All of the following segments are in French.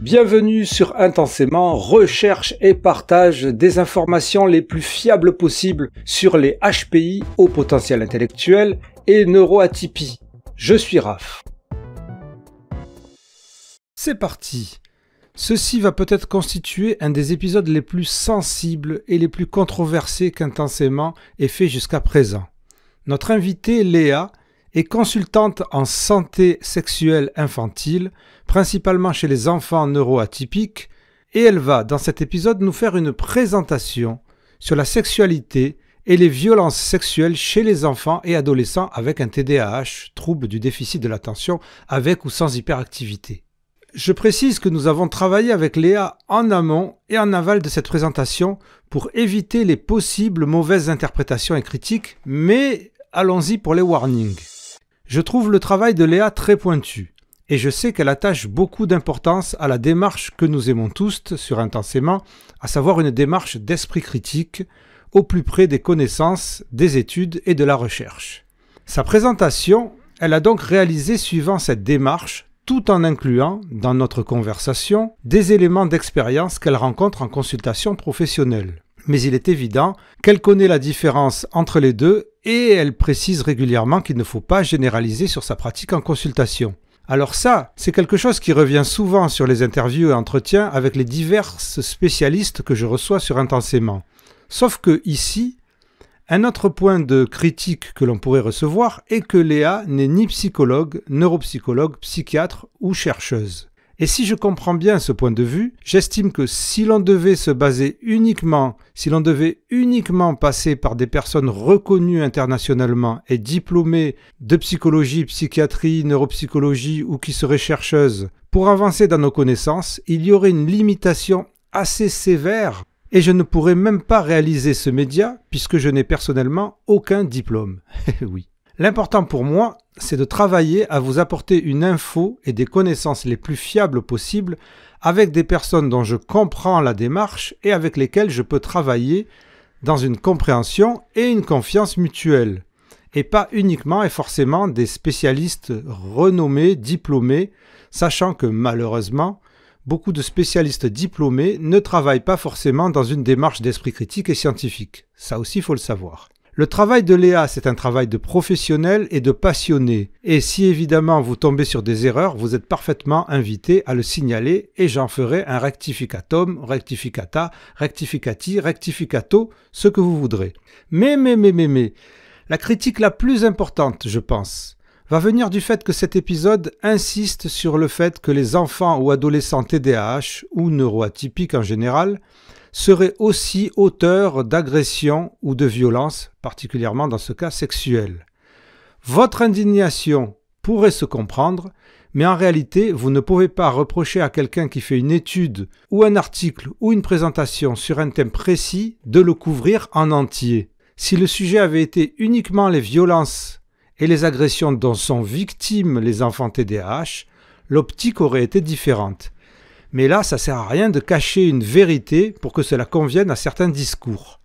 Bienvenue sur Intensément, recherche et partage des informations les plus fiables possibles sur les HPI, haut potentiel intellectuel, et neuroatypie. Je suis Raph. C'est parti. Ceci va peut-être constituer un des épisodes les plus sensibles et les plus controversés qu'Intensément ait fait jusqu'à présent. Notre invitée, Léa, est consultante en santé sexuelle infantile, principalement chez les enfants neuroatypiques, et elle va, dans cet épisode, nous faire une présentation sur la sexualité et les violences sexuelles chez les enfants et adolescents avec un TDAH, trouble du déficit de l'attention, avec ou sans hyperactivité. Je précise que nous avons travaillé avec Léa en amont et en aval de cette présentation pour éviter les possibles mauvaises interprétations et critiques, mais allons-y pour les warnings. Je trouve le travail de Léa très pointu, et je sais qu'elle attache beaucoup d'importance à la démarche que nous aimons tous sur Intensément, à savoir une démarche d'esprit critique, au plus près des connaissances, des études et de la recherche. Sa présentation, elle a donc réalisé suivant cette démarche, tout en incluant, dans notre conversation, des éléments d'expérience qu'elle rencontre en consultation professionnelle. Mais il est évident qu'elle connaît la différence entre les deux et elle précise régulièrement qu'il ne faut pas généraliser sur sa pratique en consultation. Alors ça, c'est quelque chose qui revient souvent sur les interviews et entretiens avec les divers spécialistes que je reçois sur Intensément. Sauf que ici, un autre point de critique que l'on pourrait recevoir est que Léa n'est ni psychologue, neuropsychologue, psychiatre ou chercheuse. Et si je comprends bien ce point de vue, j'estime que si l'on devait uniquement passer par des personnes reconnues internationalement et diplômées de psychologie, psychiatrie, neuropsychologie ou qui seraient chercheuses pour avancer dans nos connaissances, il y aurait une limitation assez sévère et je ne pourrais même pas réaliser ce média puisque je n'ai personnellement aucun diplôme. Oui. L'important pour moi, c'est de travailler à vous apporter une info et des connaissances les plus fiables possibles avec des personnes dont je comprends la démarche et avec lesquelles je peux travailler dans une compréhension et une confiance mutuelle. Et pas uniquement et forcément des spécialistes renommés, diplômés, sachant que malheureusement, beaucoup de spécialistes diplômés ne travaillent pas forcément dans une démarche d'esprit critique et scientifique. Ça aussi, il faut le savoir. Le travail de Léa, c'est un travail de professionnel et de passionné. Et si évidemment vous tombez sur des erreurs, vous êtes parfaitement invité à le signaler et j'en ferai un rectificatum, rectificata, rectificati, rectificato, ce que vous voudrez. Mais, la critique la plus importante, je pense, va venir du fait que cet épisode insiste sur le fait que les enfants ou adolescents TDAH ou neuroatypiques en général seraient aussi auteurs d'agressions ou de violences, particulièrement dans ce cas sexuel. Votre indignation pourrait se comprendre, mais en réalité, vous ne pouvez pas reprocher à quelqu'un qui fait une étude ou un article ou une présentation sur un thème précis de le couvrir en entier. Si le sujet avait été uniquement les violences et les agressions dont sont victimes les enfants TDAH, l'optique aurait été différente. Mais là, ça sert à rien de cacher une vérité pour que cela convienne à certains discours.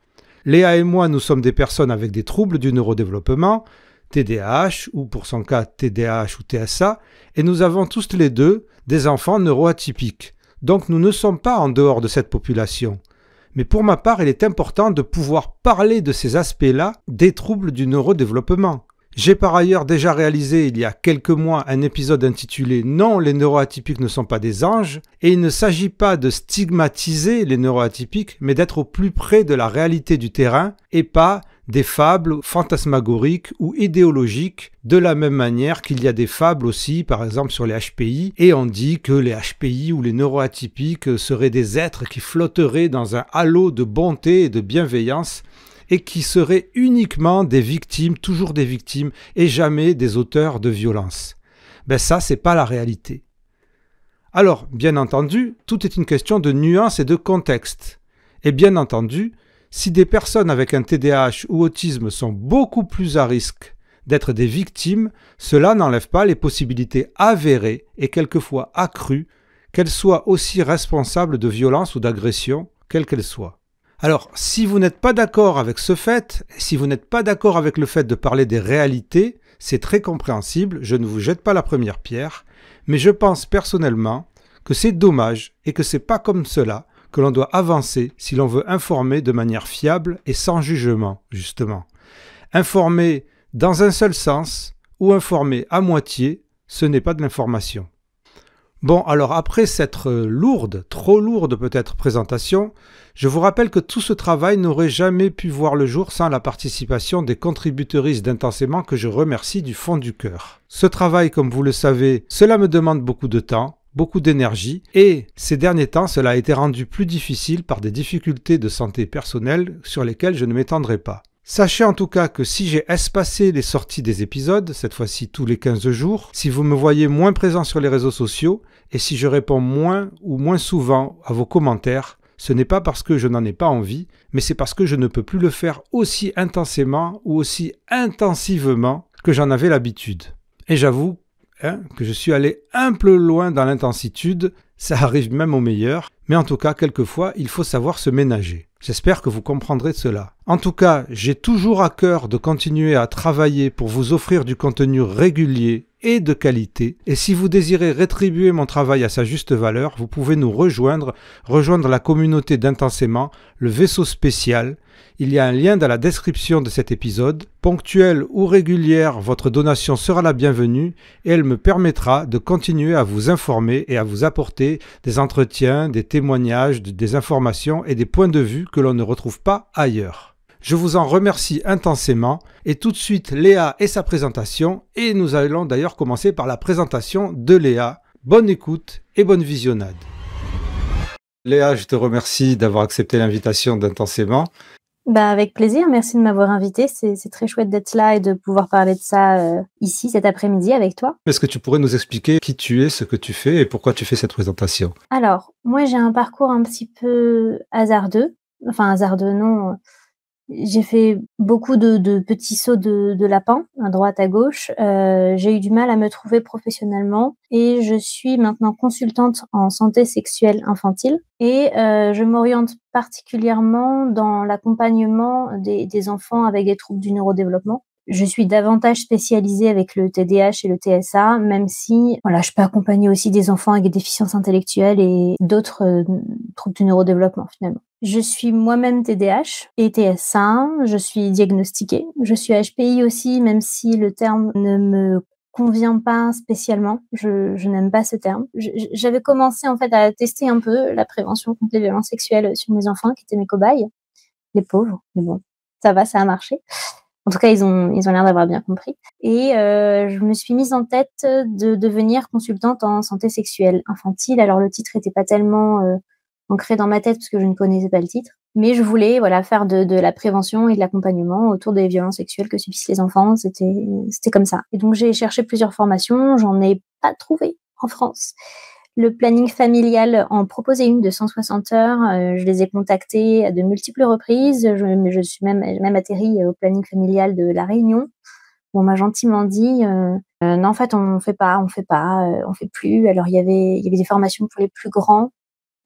Léa et moi, nous sommes des personnes avec des troubles du neurodéveloppement, TDAH ou pour son cas TDAH ou TSA, et nous avons tous les deux des enfants neuroatypiques. Donc nous ne sommes pas en dehors de cette population. Mais pour ma part, il est important de pouvoir parler de ces aspects-là des troubles du neurodéveloppement. J'ai par ailleurs déjà réalisé il y a quelques mois un épisode intitulé « Non, les neuroatypiques ne sont pas des anges » et il ne s'agit pas de stigmatiser les neuroatypiques, mais d'être au plus près de la réalité du terrain et pas des fables fantasmagoriques ou idéologiques, de la même manière qu'il y a des fables aussi, par exemple sur les HPI, et on dit que les HPI ou les neuroatypiques seraient des êtres qui flotteraient dans un halo de bonté et de bienveillance, et qui seraient uniquement des victimes, toujours des victimes, et jamais des auteurs de violence. Ben ça, c'est pas la réalité. Alors, bien entendu, tout est une question de nuance et de contexte. Et bien entendu, si des personnes avec un TDAH ou autisme sont beaucoup plus à risque d'être des victimes, cela n'enlève pas les possibilités avérées et quelquefois accrues qu'elles soient aussi responsables de violences ou d'agressions, quelles qu'elles soient. Alors, si vous n'êtes pas d'accord avec ce fait, si vous n'êtes pas d'accord avec le fait de parler des réalités, c'est très compréhensible, je ne vous jette pas la première pierre, mais je pense personnellement que c'est dommage et que c'est pas comme cela que l'on doit avancer si l'on veut informer de manière fiable et sans jugement, justement. Informer dans un seul sens ou informer à moitié, ce n'est pas de l'information. Bon, alors après cette lourde, trop lourde peut-être présentation, je vous rappelle que tout ce travail n'aurait jamais pu voir le jour sans la participation des contributrices d'Intensément que je remercie du fond du cœur. Ce travail, comme vous le savez, cela me demande beaucoup de temps, beaucoup d'énergie, et ces derniers temps, cela a été rendu plus difficile par des difficultés de santé personnelle sur lesquelles je ne m'étendrai pas. Sachez en tout cas que si j'ai espacé les sorties des épisodes, cette fois-ci tous les 15 jours, si vous me voyez moins présent sur les réseaux sociaux, et si je réponds moins ou moins souvent à vos commentaires, ce n'est pas parce que je n'en ai pas envie, mais c'est parce que je ne peux plus le faire aussi intensément ou aussi intensivement que j'en avais l'habitude. Et j'avoue que je suis allé un peu loin dans l'intensitude, ça arrive même au meilleur, mais en tout cas, quelquefois, il faut savoir se ménager. J'espère que vous comprendrez cela. En tout cas, j'ai toujours à cœur de continuer à travailler pour vous offrir du contenu régulier et de qualité. Et si vous désirez rétribuer mon travail à sa juste valeur, vous pouvez nous rejoindre la communauté d'Intensément, le vaisseau spécial. Il y a un lien dans la description de cet épisode. Ponctuelle ou régulière, votre donation sera la bienvenue et elle me permettra de continuer à vous informer et à vous apporter des entretiens, des témoignages, des informations et des points de vue que l'on ne retrouve pas ailleurs. Je vous en remercie intensément et tout de suite Léa et sa présentation et nous allons d'ailleurs commencer par la présentation de Léa. Bonne écoute et bonne visionnade. Léa, je te remercie d'avoir accepté l'invitation d'Intensément. Avec plaisir, merci de m'avoir invité. C'est très chouette d'être là et de pouvoir parler de ça ici cet après-midi avec toi. Est-ce que tu pourrais nous expliquer qui tu es, ce que tu fais et pourquoi tu fais cette présentation? Alors, moi j'ai un parcours un petit peu hasardeux. Enfin, hasardeux non. J'ai fait beaucoup de petits sauts de lapin, à droite, à gauche. J'ai eu du mal à me trouver professionnellement et je suis maintenant consultante en santé sexuelle infantile et je m'oriente particulièrement dans l'accompagnement des enfants avec des troubles du neurodéveloppement. Je suis davantage spécialisée avec le TDAH et le TSA, même si je peux accompagner aussi des enfants avec des déficiences intellectuelles et d'autres troubles du neurodéveloppement finalement. Je suis moi-même TDAH et TSA, je suis diagnostiquée. Je suis HPI aussi, même si le terme ne me convient pas spécialement. Je n'aime pas ce terme. J'avais commencé en fait à tester un peu la prévention contre les violences sexuelles sur mes enfants qui étaient mes cobayes. Les pauvres, mais bon, ça va, ça a marché. En tout cas, ils ont l'air d'avoir bien compris. Et je me suis mise en tête de devenir consultante en santé sexuelle infantile. Alors le titre était pas tellement ancré dans ma tête parce que je ne connaissais pas le titre. Mais je voulais faire de la prévention et de l'accompagnement autour des violences sexuelles que subissent les enfants. C'était comme ça. Et donc j'ai cherché plusieurs formations. J'en ai pas trouvé en France. Le planning familial en proposait une de 160 heures. Je les ai contactés à de multiples reprises. Je suis même atterrie au planning familial de La Réunion. Où on m'a gentiment dit non, en fait, on fait plus. Alors, il y avait des formations pour les plus grands,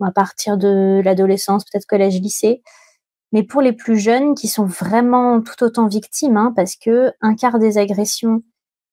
à partir de l'adolescence, peut-être collège, lycée. Mais pour les plus jeunes, qui sont vraiment tout autant victimes, parce que un quart des agressions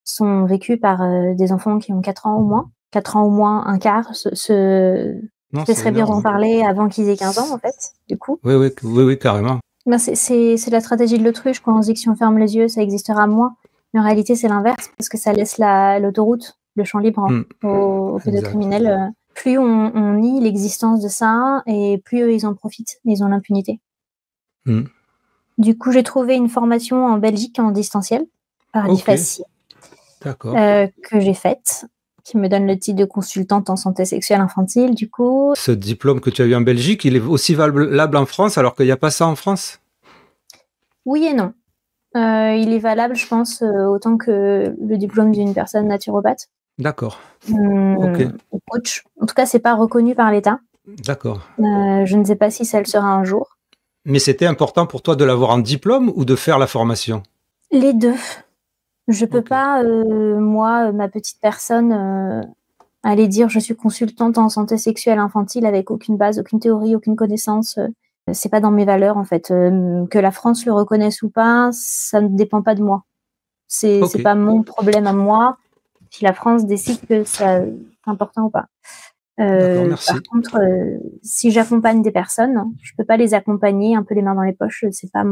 sont vécues par des enfants qui ont 4 ans ou moins. 4 ans ou moins, un quart, ce serait bien d'en parler avant qu'ils aient 15 ans, en fait, du coup. Oui, carrément. C'est la stratégie de l'autruche, quand on se dit que si on ferme les yeux, ça existera moins. Mais en réalité, c'est l'inverse, parce que ça laisse l'autoroute, le champ libre aux pédocriminels. Plus on nie l'existence de ça, et plus eux, ils en profitent, ils ont l'impunité. Du coup, j'ai trouvé une formation en Belgique en distanciel, par l'IFACI, que j'ai faite, qui me donne le titre de consultante en santé sexuelle infantile, du coup. Ce diplôme que tu as eu en Belgique, il est aussi valable en France, alors qu'il n'y a pas ça en France? Oui et non. Il est valable, je pense, autant que le diplôme d'une personne naturopathe. D'accord. Coach. En tout cas, c'est pas reconnu par l'État. D'accord. Je ne sais pas si ça le sera un jour. Mais c'était important pour toi de l'avoir en diplôme ou de faire la formation? Les deux. Je peux pas, moi, ma petite personne, aller dire je suis consultante en santé sexuelle infantile avec aucune base, aucune théorie, aucune connaissance. C'est pas dans mes valeurs, en fait. Que la France le reconnaisse ou pas, ça ne dépend pas de moi. C'est pas mon problème à moi si la France décide que c'est important ou pas. D'accord, merci. Par contre, si j'accompagne des personnes, je peux pas les accompagner un peu les mains dans les poches, c'est pas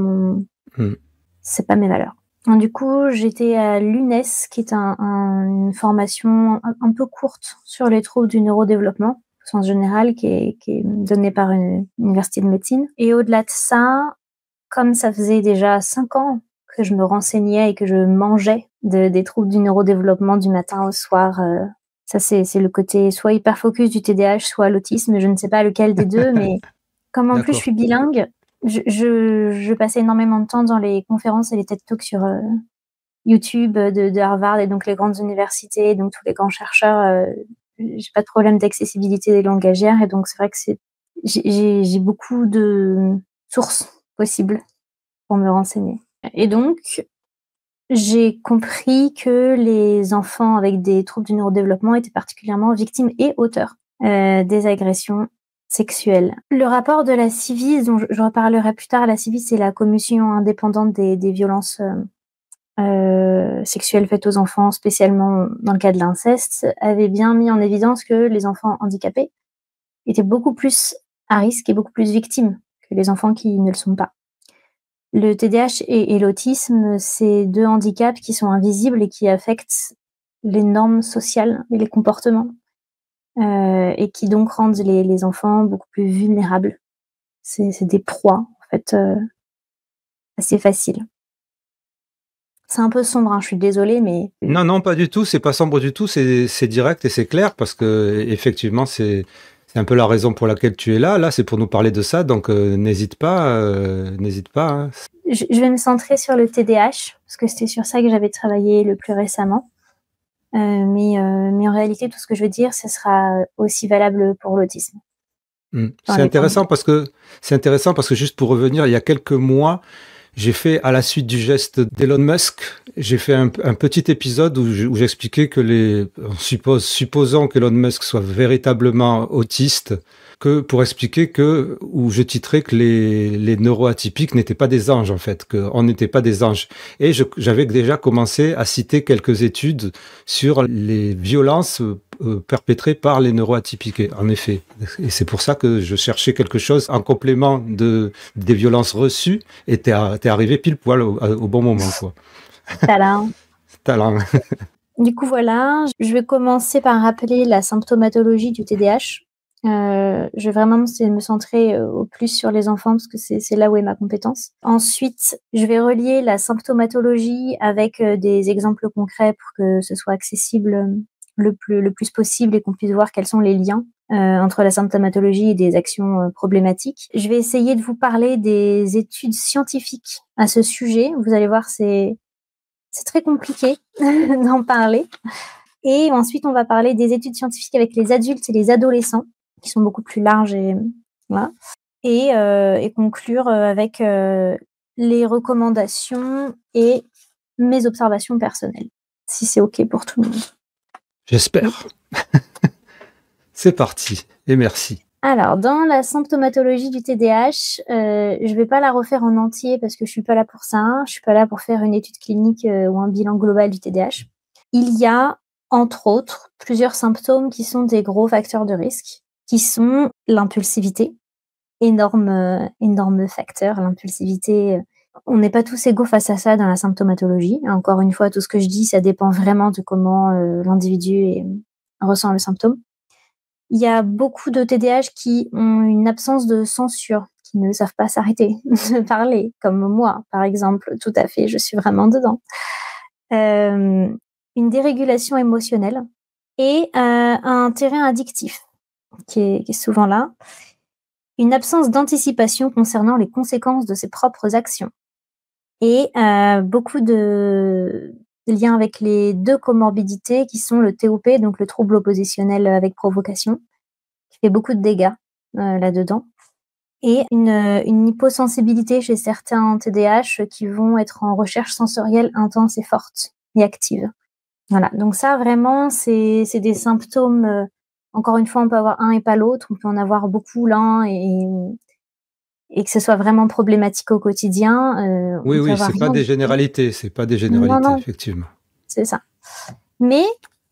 c'est pas mes valeurs. Donc, du coup, j'étais à l'UNES, qui est une formation un peu courte sur les troubles du neurodéveloppement, au sens général, qui est donnée par une université de médecine. Et au-delà de ça, comme ça faisait déjà 5 ans que je me renseignais et que je mangeais des troubles du neurodéveloppement du matin au soir, ça c'est le côté soit hyperfocus du TDAH, soit l'autisme, je ne sais pas lequel des deux, mais comme en plus je suis bilingue, je passais énormément de temps dans les conférences et les TED Talks sur YouTube de Harvard et donc les grandes universités, donc tous les grands chercheurs. J'ai pas de problème d'accessibilité des langagières et donc c'est vrai que j'ai beaucoup de sources possibles pour me renseigner. Et donc, j'ai compris que les enfants avec des troubles du neurodéveloppement étaient particulièrement victimes et auteurs des agressions sexuelles. Le rapport de la CIVIS, dont je reparlerai plus tard, la CIVIS, c'est la commission indépendante des violences sexuelles faites aux enfants, spécialement dans le cas de l'inceste, avait bien mis en évidence que les enfants handicapés étaient beaucoup plus à risque et beaucoup plus victimes que les enfants qui ne le sont pas. Le TDAH et l'autisme, c'est 2 handicaps qui sont invisibles et qui affectent les normes sociales et les comportements, et qui donc rendent les enfants beaucoup plus vulnérables. C'est des proies, en fait, assez faciles. C'est un peu sombre, hein, je suis désolée, mais... Non, pas du tout, c'est pas sombre du tout, c'est direct et c'est clair, parce que effectivement, c'est un peu la raison pour laquelle tu es là. Là, c'est pour nous parler de ça, donc n'hésite pas. Hein. Je vais me centrer sur le TDAH, parce que c'était sur ça que j'avais travaillé le plus récemment. Mais en réalité, tout ce que je veux dire, ce sera aussi valable pour l'autisme. C'est intéressant parce que juste pour revenir, il y a quelques mois, j'ai fait, à la suite du geste d'Elon Musk, j'ai fait un petit épisode où j'expliquais que supposons qu'Elon Musk soit véritablement autiste, pour expliquer où je titrais que les neuroatypiques n'étaient pas des anges, en fait, qu'on n'était pas des anges. Et j'avais déjà commencé à citer quelques études sur les violences perpétrées par les neuroatypiques, en effet. Et c'est pour ça que je cherchais quelque chose en complément des violences reçues, et t'es arrivé pile poil au bon moment, quoi. Talent. Talent. Du coup, voilà, je vais commencer par rappeler la symptomatologie du TDAH. Je vais vraiment me centrer au plus sur les enfants parce que c'est là où est ma compétence. Ensuite, je vais relier la symptomatologie avec des exemples concrets pour que ce soit accessible le plus possible et qu'on puisse voir quels sont les liens entre la symptomatologie et des actions problématiques. Je vais essayer de vous parler des études scientifiques à ce sujet. Vous allez voir, c'est très compliqué d'en parler. Et ensuite, on va parler des études scientifiques avec les adultes et les adolescents, qui sont beaucoup plus larges et voilà. Et conclure avec les recommandations et mes observations personnelles, si c'est OK pour tout le monde. J'espère. C'est parti, et merci. Alors, dans la symptomatologie du TDAH, je vais pas la refaire en entier parce que je suis pas là pour ça. Hein. Je suis pas là pour faire une étude clinique ou un bilan global du TDAH. Il y a, entre autres, plusieurs symptômes qui sont des gros facteurs de risque, qui sont l'impulsivité, énorme facteur, l'impulsivité. On n'est pas tous égaux face à ça dans la symptomatologie. Encore une fois, tout ce que je dis, ça dépend vraiment de comment l'individu ressent le symptôme. Il y a beaucoup de TDAH qui ont une absence de censure, qui ne savent pas s'arrêter de parler, comme moi, par exemple. Tout à fait, je suis vraiment dedans. Une dérégulation émotionnelle et un terrain addictif qui est souvent là. Une absence d'anticipation concernant les conséquences de ses propres actions. Et beaucoup de liens avec les 2 comorbidités qui sont le TOP, donc le trouble oppositionnel avec provocation, qui fait beaucoup de dégâts là-dedans. Et une hyposensibilité chez certains TDAH qui vont être en recherche sensorielle intense et forte et active. Voilà, donc ça vraiment, c'est des symptômes. Encore une fois, on peut avoir un et pas l'autre, on peut en avoir beaucoup l'un et que ce soit vraiment problématique au quotidien. Oui, c'est pas des généralités, non, effectivement. c'est ça. Mais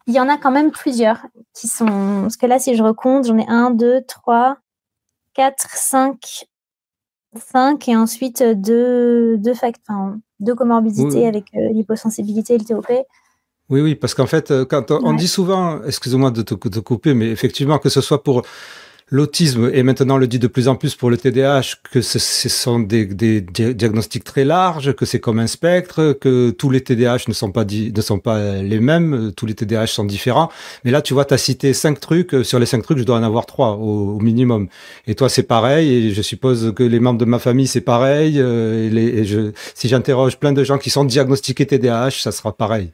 Il y en a quand même plusieurs qui sont... Parce que là, si je recompte, j'en ai 1, 2, 3, 4, 5 et ensuite deux comorbidités Oui, avec l'hyposensibilité et le TOP. oui, parce qu'en fait, quand on dit souvent, excuse-moi de te couper, mais effectivement, que ce soit pour l'autisme, et maintenant on le dit de plus en plus pour le TDAH, que ce sont des diagnostics très larges, que c'est comme un spectre, que tous les TDAH ne sont pas les mêmes, tous les TDAH sont différents. Mais là, tu vois, tu as cité 5 trucs, sur les 5 trucs, je dois en avoir 3 au minimum. Et toi, c'est pareil, et je suppose que les membres de ma famille, c'est pareil, si j'interroge plein de gens qui sont diagnostiqués TDAH, ça sera pareil.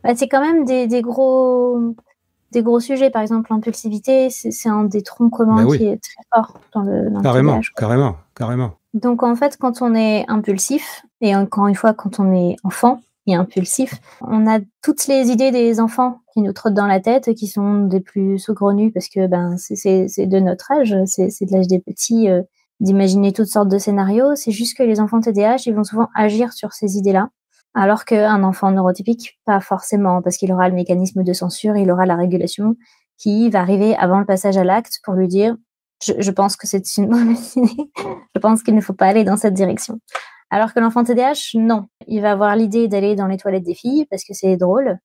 Bah, c'est quand même des gros sujets. Par exemple, l'impulsivité, c'est un des troncs communs qui est très fort dans le TDAH. Carrément. Donc, en fait, quand on est impulsif, et encore une fois, quand on est enfant et impulsif, on a toutes les idées des enfants qui nous trottent dans la tête, qui sont des plus saugrenues, parce que c'est de notre âge, c'est de l'âge des petits, d'imaginer toutes sortes de scénarios. C'est juste que les enfants TDAH, ils vont souvent agir sur ces idées-là. Alors qu'un enfant neurotypique, pas forcément, parce qu'il aura le mécanisme de censure, il aura la régulation qui va arriver avant le passage à l'acte pour lui dire je pense que c'est une mauvaise idée, je pense qu'il ne faut pas aller dans cette direction. Alors que l'enfant TDAH, non. Il va avoir l'idée d'aller dans les toilettes des filles parce que c'est drôle,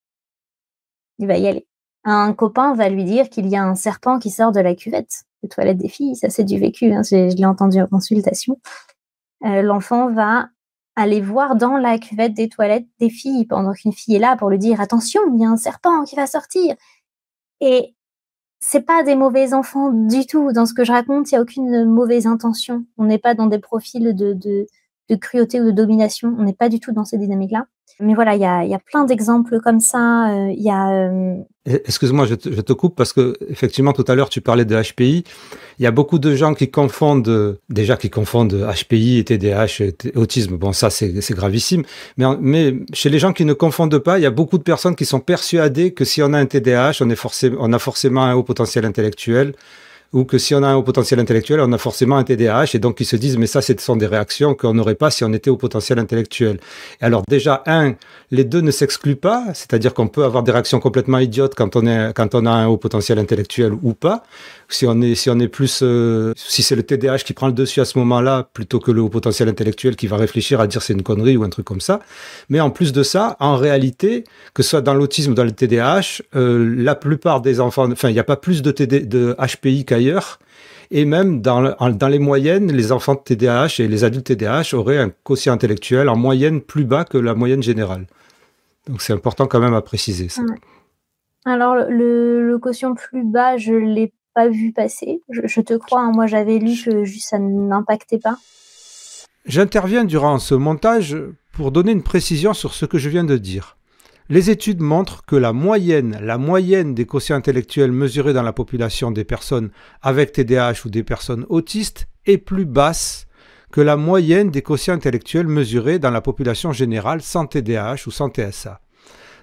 il va y aller. Un copain va lui dire qu'il y a un serpent qui sort de la cuvette des toilettes des filles, ça c'est du vécu, hein, je l'ai entendu en consultation. L'enfant va aller voir dans la cuvette des toilettes des filles pendant qu'une fille est là pour lui dire attention, il y a un serpent qui va sortir. Et c'est pas des mauvais enfants du tout. Dans ce que je raconte, il y a aucune mauvaise intention. On n'est pas dans des profils de cruauté ou de domination. On n'est pas du tout dans ces dynamiques-là. Mais voilà, il y a plein d'exemples comme ça. Excuse-moi, je te coupe parce que effectivement tout à l'heure tu parlais de HPI. Il y a beaucoup de gens qui confondent HPI et TDAH, et autisme. Bon, ça c'est gravissime. Mais chez les gens qui ne confondent pas, il y a beaucoup de personnes qui sont persuadées que si on a un TDAH, on a forcément un haut potentiel intellectuel. Ou que si on a un haut potentiel intellectuel, on a forcément un TDAH, et donc ils se disent, mais ça, ce sont des réactions qu'on n'aurait pas si on était au potentiel intellectuel. Et alors déjà, les deux ne s'excluent pas, c'est-à-dire qu'on peut avoir des réactions complètement idiotes quand on a un haut potentiel intellectuel ou pas. Si c'est le TDAH qui prend le dessus à ce moment-là, plutôt que le haut potentiel intellectuel qui va réfléchir à dire c'est une connerie ou un truc comme ça. Mais en plus de ça, en réalité, que ce soit dans l'autisme ou dans le TDAH, la plupart des enfants, enfin, il n'y a pas plus de HPI qu'ailleurs. Et même dans les moyennes, les enfants de TDAH et les adultes TDAH auraient un quotient intellectuel en moyenne plus bas que la moyenne générale. Donc c'est important quand même à préciser ça. Alors le quotient plus bas, je l'ai pas vu passer. Je te crois, hein, moi j'avais lu que juste ça n'impactait pas. J'interviens durant ce montage pour donner une précision sur ce que je viens de dire. Les études montrent que la moyenne des quotients intellectuels mesurés dans la population des personnes avec TDAH ou des personnes autistes est plus basse que la moyenne des quotients intellectuels mesurés dans la population générale sans TDAH ou sans TSA.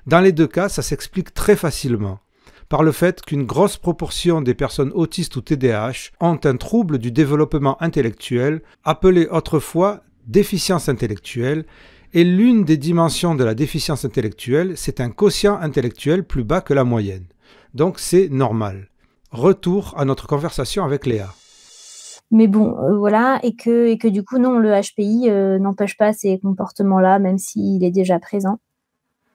Dans les deux cas, ça s'explique très facilement par le fait qu'une grosse proportion des personnes autistes ou TDAH ont un trouble du développement intellectuel, appelé autrefois déficience intellectuelle, et l'une des dimensions de la déficience intellectuelle, c'est un quotient intellectuel plus bas que la moyenne. Donc c'est normal. Retour à notre conversation avec Léa. Mais bon, voilà, et que du coup, non, le HPI n'empêche pas ces comportements-là, même s'il est déjà présent.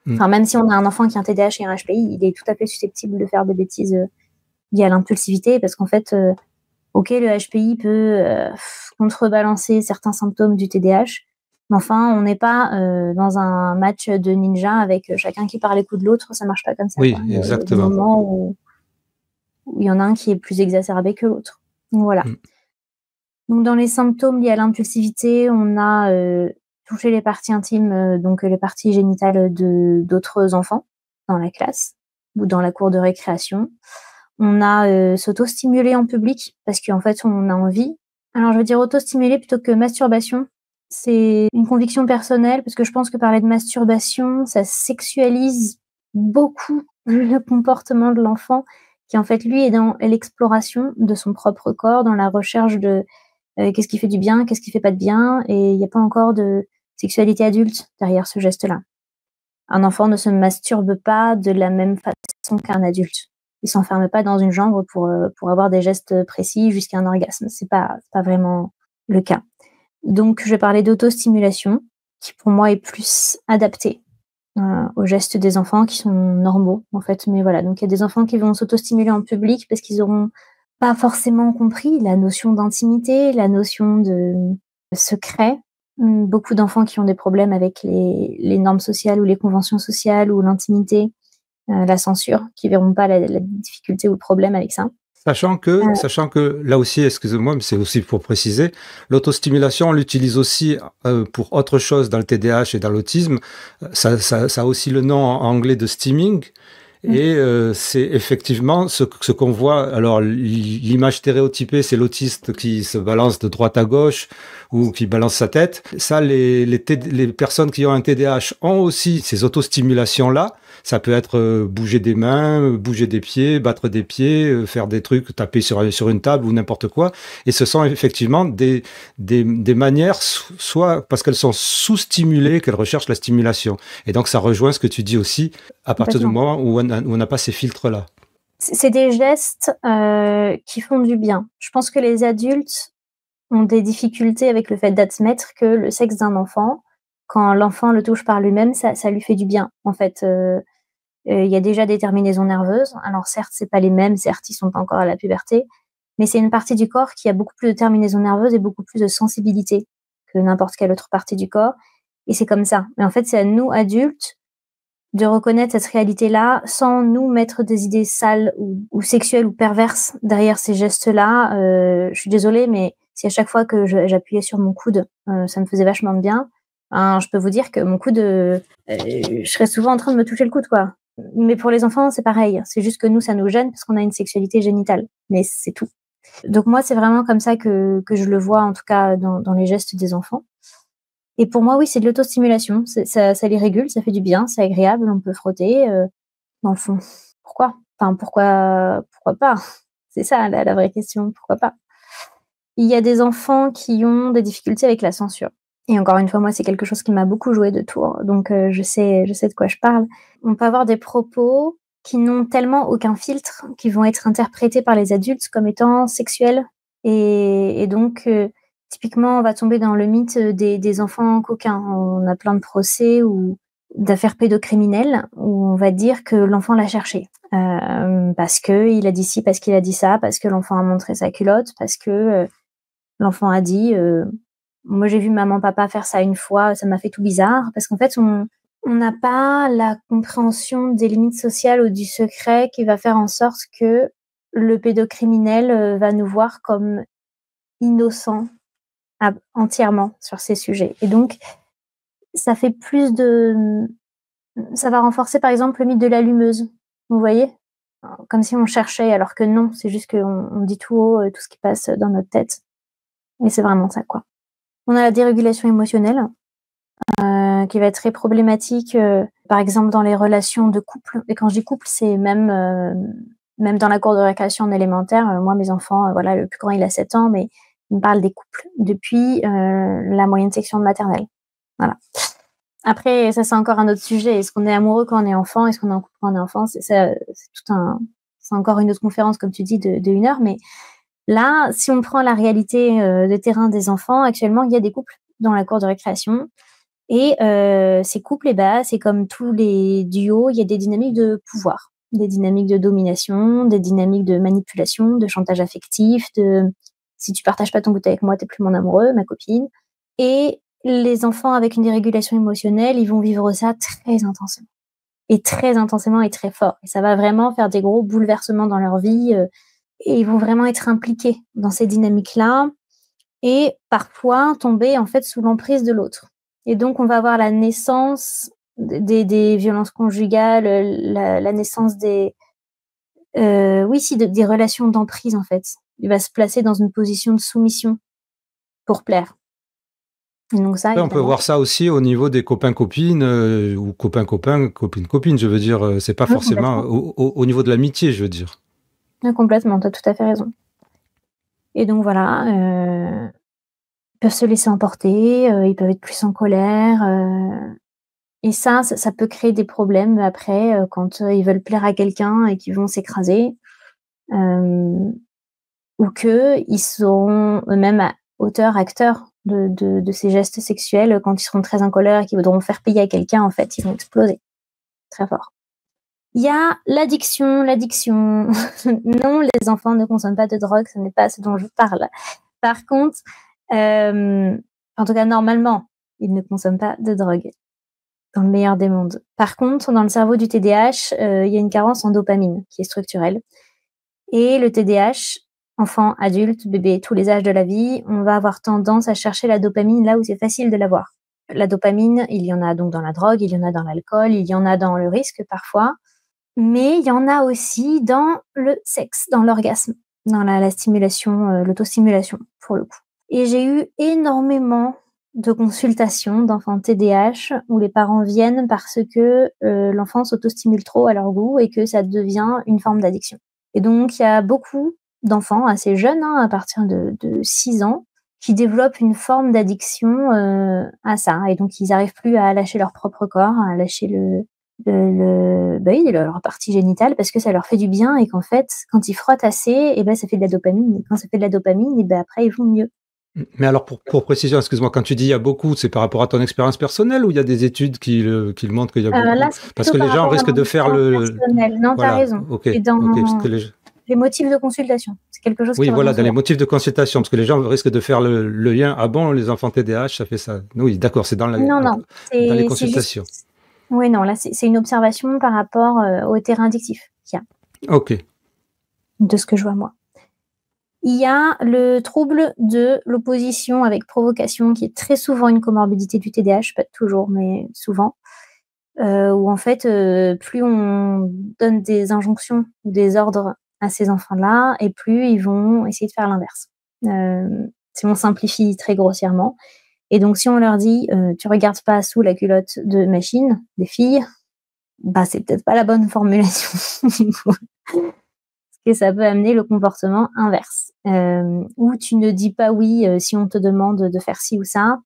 Enfin, même si on a un enfant qui a un TDAH et un HPI, il est tout à fait susceptible de faire des bêtises liées à l'impulsivité, parce qu'en fait, ok, le HPI peut contrebalancer certains symptômes du TDAH, mais enfin, on n'est pas dans un match de ninja avec chacun qui parle les coups de l'autre, ça marche pas comme ça. Oui, quoi. exactement. Il y a des moments où il y en a un qui est plus exacerbé que l'autre. Donc, voilà. Donc, dans les symptômes liés à l'impulsivité, on a toucher les parties intimes, donc les parties génitales d'autres enfants dans la classe ou dans la cour de récréation. On a s'auto-stimuler en public parce qu'en fait, on a envie. Alors, je veux dire auto-stimuler plutôt que masturbation. C'est une conviction personnelle parce que je pense que parler de masturbation, ça sexualise beaucoup le comportement de l'enfant qui, en fait, lui, est dans l'exploration de son propre corps, dans la recherche de qu'est-ce qui fait du bien, qu'est-ce qui fait pas de bien, et il n'y a pas encore de sexualité adulte derrière ce geste-là. Un enfant ne se masturbe pas de la même façon qu'un adulte. Il s'enferme pas dans une chambre pour avoir des gestes précis jusqu'à un orgasme. C'est pas vraiment le cas. Donc, je vais parler d'autostimulation, qui pour moi est plus adaptée aux gestes des enfants qui sont normaux, en fait. Mais voilà, donc il y a des enfants qui vont s'autostimuler en public parce qu'ils auront pas forcément compris la notion d'intimité, la notion de secret. Beaucoup d'enfants qui ont des problèmes avec les normes sociales ou les conventions sociales ou l'intimité, la censure, qui verront pas la difficulté ou le problème avec ça. Sachant que là aussi, excusez-moi, mais c'est aussi pour préciser, l'autostimulation, on l'utilise aussi pour autre chose dans le TDAH et dans l'autisme. Ça a aussi le nom en anglais de steaming. Et c'est effectivement ce qu'on voit. Alors, l'image stéréotypée, c'est l'autiste qui se balance de droite à gauche ou qui balance sa tête. Ça, les personnes qui ont un TDAH ont aussi ces autostimulations-là. Ça peut être bouger des mains, bouger des pieds, battre des pieds, faire des trucs, taper sur une table ou n'importe quoi. Et ce sont effectivement des manières, soit parce qu'elles sont sous-stimulées, qu'elles recherchent la stimulation. Et donc, ça rejoint ce que tu dis aussi à partir du moment où on n'a pas ces filtres-là. C'est des gestes qui font du bien. Je pense que les adultes ont des difficultés avec le fait d'admettre que le sexe d'un enfant, quand l'enfant le touche par lui-même, ça lui fait du bien. En fait, il y a déjà des terminaisons nerveuses. Alors certes, c'est pas les mêmes, certes, ils sont pas encore à la puberté, mais c'est une partie du corps qui a beaucoup plus de terminaisons nerveuses et beaucoup plus de sensibilité que n'importe quelle autre partie du corps. Et c'est comme ça. Mais en fait, c'est à nous, adultes, de reconnaître cette réalité-là sans nous mettre des idées sales ou sexuelles ou perverses derrière ces gestes-là. Je suis désolée, mais si à chaque fois que j'appuyais sur mon coude, ça me faisait vachement de bien, je peux vous dire que mon coude, je serais souvent en train de me toucher le coude, quoi. Mais pour les enfants, c'est pareil. C'est juste que nous, ça nous gêne parce qu'on a une sexualité génitale. Mais c'est tout. Donc moi, c'est vraiment comme ça que je le vois, en tout cas dans les gestes des enfants. Et pour moi, oui, c'est de l'autostimulation. Ça les régule, ça fait du bien, c'est agréable, on peut frotter. Dans le fond, pourquoi? Enfin, pourquoi pas? C'est ça la vraie question, pourquoi pas? Il y a des enfants qui ont des difficultés avec la censure. Et encore une fois, moi, c'est quelque chose qui m'a beaucoup joué de tour, donc je sais de quoi je parle. On peut avoir des propos qui n'ont tellement aucun filtre, qui vont être interprétés par les adultes comme étant sexuels. Et donc, typiquement, on va tomber dans le mythe des enfants coquins. On a plein de procès ou d'affaires pédocriminelles où on va dire que l'enfant l'a cherché. Parce qu'il a dit ci, parce qu'il a dit ça, parce que l'enfant a montré sa culotte, parce que l'enfant a dit moi j'ai vu maman papa faire ça une fois, ça m'a fait tout bizarre, parce qu'en fait on n'a pas la compréhension des limites sociales ou du secret qui va faire en sorte que le pédocriminel va nous voir comme innocents entièrement sur ces sujets. Et donc ça va renforcer par exemple le mythe de l'allumeuse, vous voyez, comme si on cherchait, alors que non, c'est juste qu'on dit tout haut tout ce qui passe dans notre tête. Et c'est vraiment ça, quoi. On a la dérégulation émotionnelle, qui va être très problématique, par exemple dans les relations de couple. Et quand je dis couple, c'est même dans la cour de récréation en élémentaire. Moi, mes enfants, voilà, le plus grand, il a 7 ans, mais il me parle des couples depuis la moyenne section de maternelle. Voilà. Après, ça, c'est encore un autre sujet. Est-ce qu'on est amoureux quand on est enfant? Est-ce qu'on est en couple quand on est enfant? C'est encore une autre conférence, comme tu dis, de 1 heure. Mais là, si on prend la réalité de terrain des enfants, actuellement, il y a des couples dans la cour de récréation. Et ces couples, c'est comme tous les duos, il y a des dynamiques de pouvoir, des dynamiques de domination, des dynamiques de manipulation, de chantage affectif, de si tu partages pas ton goûter avec moi, t'es plus mon amoureux, ma copine. Et les enfants avec une dérégulation émotionnelle, ils vont vivre ça très intensément. Et très intensément et très fort. Et ça va vraiment faire des gros bouleversements dans leur vie. Et ils vont vraiment être impliqués dans ces dynamiques-là. Et parfois tomber en fait sous l'emprise de l'autre. Et donc, on va avoir la naissance des violences conjugales, la naissance des relations d'emprise, en fait. Il va se placer dans une position de soumission pour plaire. Et donc ça, on peut voir ça aussi au niveau des copains-copines ou copains-copains, copines-copines, je veux dire. C'est pas forcément au niveau de l'amitié, je veux dire. Oui, complètement, tu as tout à fait raison. Et donc voilà, ils peuvent se laisser emporter, ils peuvent être plus en colère. Et ça peut créer des problèmes après quand ils veulent plaire à quelqu'un et qu'ils vont s'écraser, ou qu'ils seront eux-mêmes acteurs de ces gestes sexuels quand ils seront très en colère et qu'ils voudront faire payer à quelqu'un. En fait, ils vont exploser très fort. Il y a l'addiction. Non, les enfants ne consomment pas de drogue, ce n'est pas ce dont je parle. Par contre, en tout cas, normalement, ils ne consomment pas de drogue, dans le meilleur des mondes. Par contre, dans le cerveau du TDAH, il y a une carence en dopamine qui est structurelle. Et le TDAH, enfant, adulte, bébé, tous les âges de la vie, on va avoir tendance à chercher la dopamine là où c'est facile de l'avoir. La dopamine, il y en a donc dans la drogue, il y en a dans l'alcool, il y en a dans le risque parfois, mais il y en a aussi dans le sexe, dans l'orgasme, dans la stimulation, l'autostimulation pour le coup. Et j'ai eu énormément de consultations d'enfants TDAH où les parents viennent parce que l'enfant s'autostimule trop à leur goût et que ça devient une forme d'addiction. Et donc, il y a beaucoup d'enfants assez jeunes, à partir de 6 ans, qui développent une forme d'addiction à ça. Et donc, ils n'arrivent plus à lâcher leur propre corps, à lâcher leur partie génitale parce que ça leur fait du bien et qu'en fait, quand ils frottent assez, ça fait de la dopamine. Et quand ça fait de la dopamine, après, ils vont mieux. Mais alors, pour précision, excuse-moi, quand tu dis il y a beaucoup, c'est par rapport à ton expérience personnelle ou il y a des études qui le montrent qu'il y a beaucoup là, Parce que les gens risquent de faire le... Non, voilà. t'as raison. Ok, C'est dans parce que les motifs de consultation. C'est quelque chose oui, qui voilà, revient dans les souvent. motifs de consultation, parce que les gens risquent de faire le lien. Ah bon, les enfants TDAH, ça fait ça. Oui, d'accord, c'est dans Non, les c'est consultations. juste... Oui, non, là, c'est une observation par rapport au terrain addictif qu'il y a. Ok. De ce que je vois, moi. Il y a le trouble de l'opposition avec provocation, qui est très souvent une comorbidité du TDAH, pas toujours, mais souvent, où en fait, plus on donne des injonctions ou des ordres à ces enfants-là, et plus ils vont essayer de faire l'inverse. Si on simplifie très grossièrement. Et donc, si on leur dit tu regardes pas sous la culotte de machine, des filles, c'est peut-être pas la bonne formulation. Et ça peut amener le comportement inverse. Ou tu ne dis pas oui si on te demande de faire ci ou ça.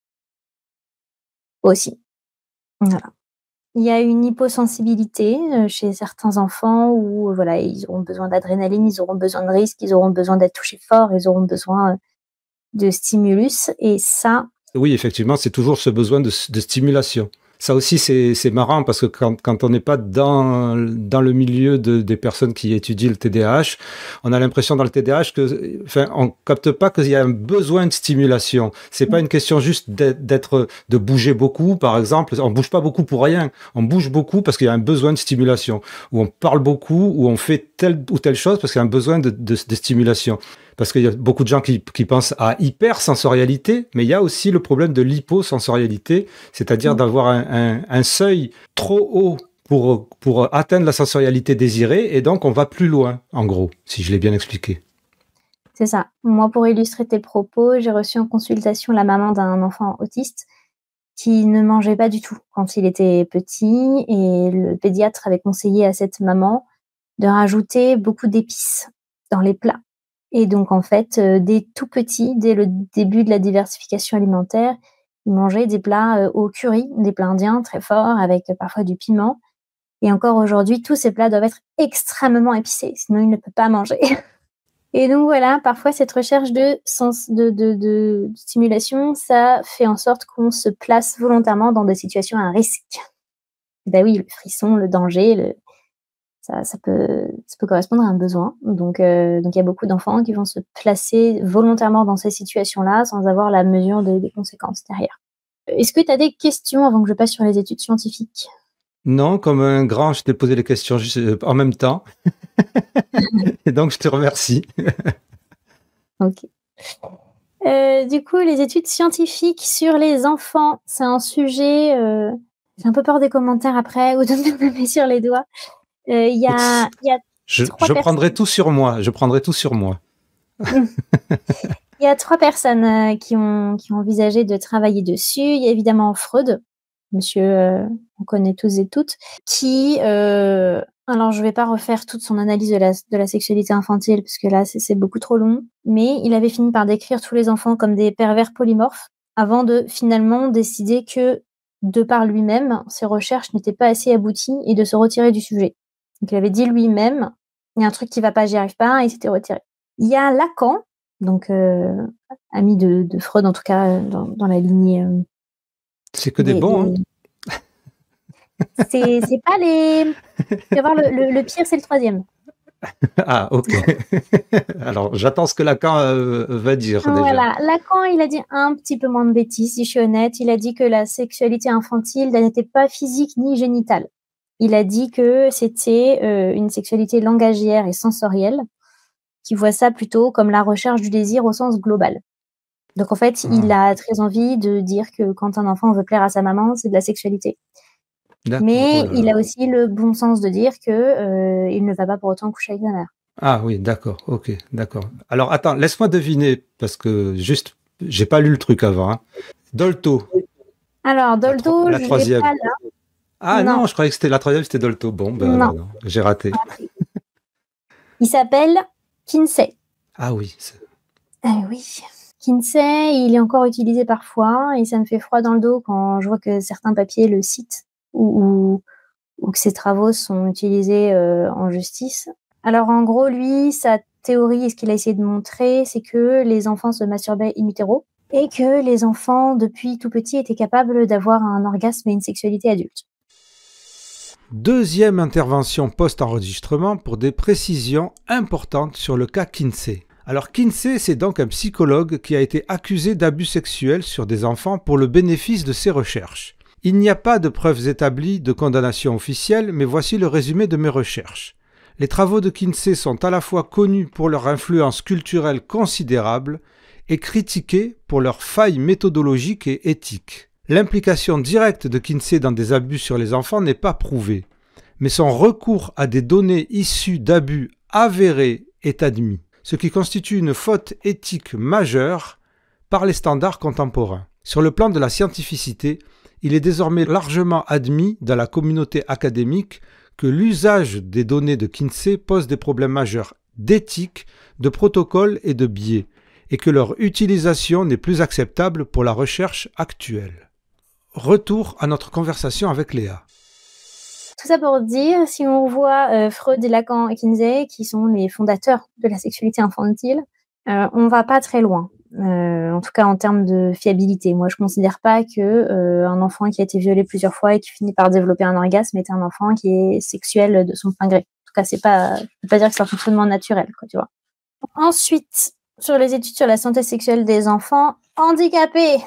Aussi. Voilà. Il y a une hyposensibilité chez certains enfants où ils auront besoin d'adrénaline, ils auront besoin de risque, ils auront besoin d'être touchés fort, ils auront besoin de stimulus. Et ça... Oui, effectivement, c'est toujours ce besoin de stimulation. Ça aussi, c'est marrant parce que quand on n'est pas dans le milieu des personnes qui étudient le TDAH, on a l'impression dans le TDAH on capte pas qu'il y a un besoin de stimulation. C'est pas une question juste de bouger beaucoup, par exemple. On bouge pas beaucoup pour rien. On bouge beaucoup parce qu'il y a un besoin de stimulation. Ou on parle beaucoup, ou on fait telle ou telle chose parce qu'il y a un besoin de stimulation. Parce qu'il y a beaucoup de gens qui pensent à hypersensorialité, mais il y a aussi le problème de l'hyposensorialité, c'est-à-dire d'avoir un seuil trop haut pour atteindre la sensorialité désirée, et donc on va plus loin, en gros, si je l'ai bien expliqué. C'est ça. Moi, pour illustrer tes propos, j'ai reçu en consultation la maman d'un enfant autiste qui ne mangeait pas du tout quand il était petit, et le pédiatre avait conseillé à cette maman de rajouter beaucoup d'épices dans les plats. Et donc, en fait, dès tout petit, dès le début de la diversification alimentaire, il mangeait des plats au curry, des plats indiens très forts, avec parfois du piment. Et encore aujourd'hui, tous ces plats doivent être extrêmement épicés, sinon il ne peut pas manger. Et donc voilà, parfois cette recherche de stimulation, ça fait en sorte qu'on se place volontairement dans des situations à risque. Oui, le frisson, le danger, ça peut correspondre à un besoin. Donc il y a beaucoup d'enfants qui vont se placer volontairement dans ces situations-là sans avoir la mesure des conséquences derrière. Est-ce que tu as des questions avant que je passe sur les études scientifiques ? Non, comme un grand, je t'ai posé les questions en même temps. Et donc, je te remercie. Ok. Du coup, les études scientifiques sur les enfants, c'est un sujet... j'ai un peu peur des commentaires après ou de me taper sur les doigts. Je prendrai tout sur moi. Je prendrai tout sur moi. Il y a 3 personnes qui ont envisagé de travailler dessus. Il y a évidemment Freud, monsieur, on connaît tous et toutes, qui... alors, je ne vais pas refaire toute son analyse de la sexualité infantile, parce que là, c'est beaucoup trop long. Mais il avait fini par décrire tous les enfants comme des pervers polymorphes, avant de finalement décider que de par lui-même, ses recherches n'étaient pas assez abouties et de se retirer du sujet. Donc il avait dit lui-même, il y a un truc qui va pas, j'y arrive pas, et il s'était retiré. Il y a Lacan, donc ami de Freud en tout cas dans la lignée. C'est que des bons, hein. C'est pas les. Tu vas voir, le pire, c'est le troisième. Ah, ok. Alors, j'attends ce que Lacan va dire déjà. Voilà, Lacan, il a dit un petit peu moins de bêtises, si je suis honnête. Il a dit que la sexualité infantile n'était pas physique ni génitale. Il a dit que c'était une sexualité langagière et sensorielle, qui voit ça plutôt comme la recherche du désir au sens global. Donc en fait, il a très envie de dire que quand un enfant veut plaire à sa maman, c'est de la sexualité. Mais il a aussi le bon sens de dire que il ne va pas pour autant coucher avec sa mère. Ah oui, d'accord, ok, d'accord. Alors attends, laisse-moi deviner, parce que juste, j'ai pas lu le truc avant. Hein. Dolto. Alors, Dolto, la troisième. Je l'ai pas là. Ah non, je croyais que c'était la troisième, c'était Dolto. Bon, ben non, j'ai raté. Il s'appelle Kinsey. Ah oui. Oui. Kinsey, il est encore utilisé parfois et ça me fait froid dans le dos quand je vois que certains papiers le citent ou que ses travaux sont utilisés en justice. Alors en gros, lui, sa théorie et ce qu'il a essayé de montrer, c'est que les enfants se masturbaient in utero et que les enfants, depuis tout petit, étaient capables d'avoir un orgasme et une sexualité adulte. Deuxième intervention post-enregistrement pour des précisions importantes sur le cas Kinsey. Alors Kinsey, c'est donc un psychologue qui a été accusé d'abus sexuels sur des enfants pour le bénéfice de ses recherches. Il n'y a pas de preuves établies de condamnation officielle, mais voici le résumé de mes recherches. Les travaux de Kinsey sont à la fois connus pour leur influence culturelle considérable et critiqués pour leurs failles méthodologiques et éthiques. L'implication directe de Kinsey dans des abus sur les enfants n'est pas prouvée, mais son recours à des données issues d'abus avérés est admis, ce qui constitue une faute éthique majeure par les standards contemporains. Sur le plan de la scientificité, il est désormais largement admis dans la communauté académique que l'usage des données de Kinsey pose des problèmes majeurs d'éthique, de protocole et de biais, et que leur utilisation n'est plus acceptable pour la recherche actuelle. Retour à notre conversation avec Léa. Tout ça pour dire, si on voit Freud, Lacan et Kinsey, qui sont les fondateurs de la sexualité infantile, on va pas très loin. En tout cas en termes de fiabilité. Moi, je considère pas que un enfant qui a été violé plusieurs fois et qui finit par développer un orgasme est un enfant qui est sexuel de son plein gré. En tout cas, je peux pas dire que c'est un fonctionnement naturel, quoi, tu vois. Ensuite, sur les études sur la santé sexuelle des enfants handicapés,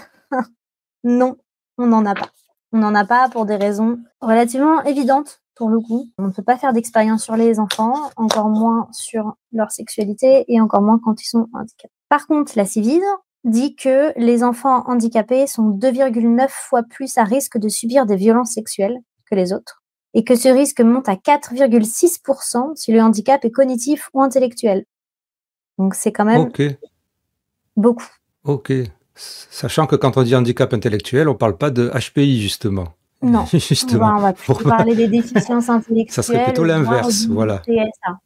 non, on n'en a pas. On n'en a pas pour des raisons relativement évidentes, pour le coup. On ne peut pas faire d'expérience sur les enfants, encore moins sur leur sexualité et encore moins quand ils sont handicapés. Par contre, la Ciivise dit que les enfants handicapés sont 2,9 fois plus à risque de subir des violences sexuelles que les autres et que ce risque monte à 4,6% si le handicap est cognitif ou intellectuel. Donc c'est quand même beaucoup. Ok. Sachant que quand on dit handicap intellectuel, on ne parle pas de HPI, justement. Non, justement. On va plutôt parler des déficiences intellectuelles. Ça serait plutôt l'inverse, voilà. PSA.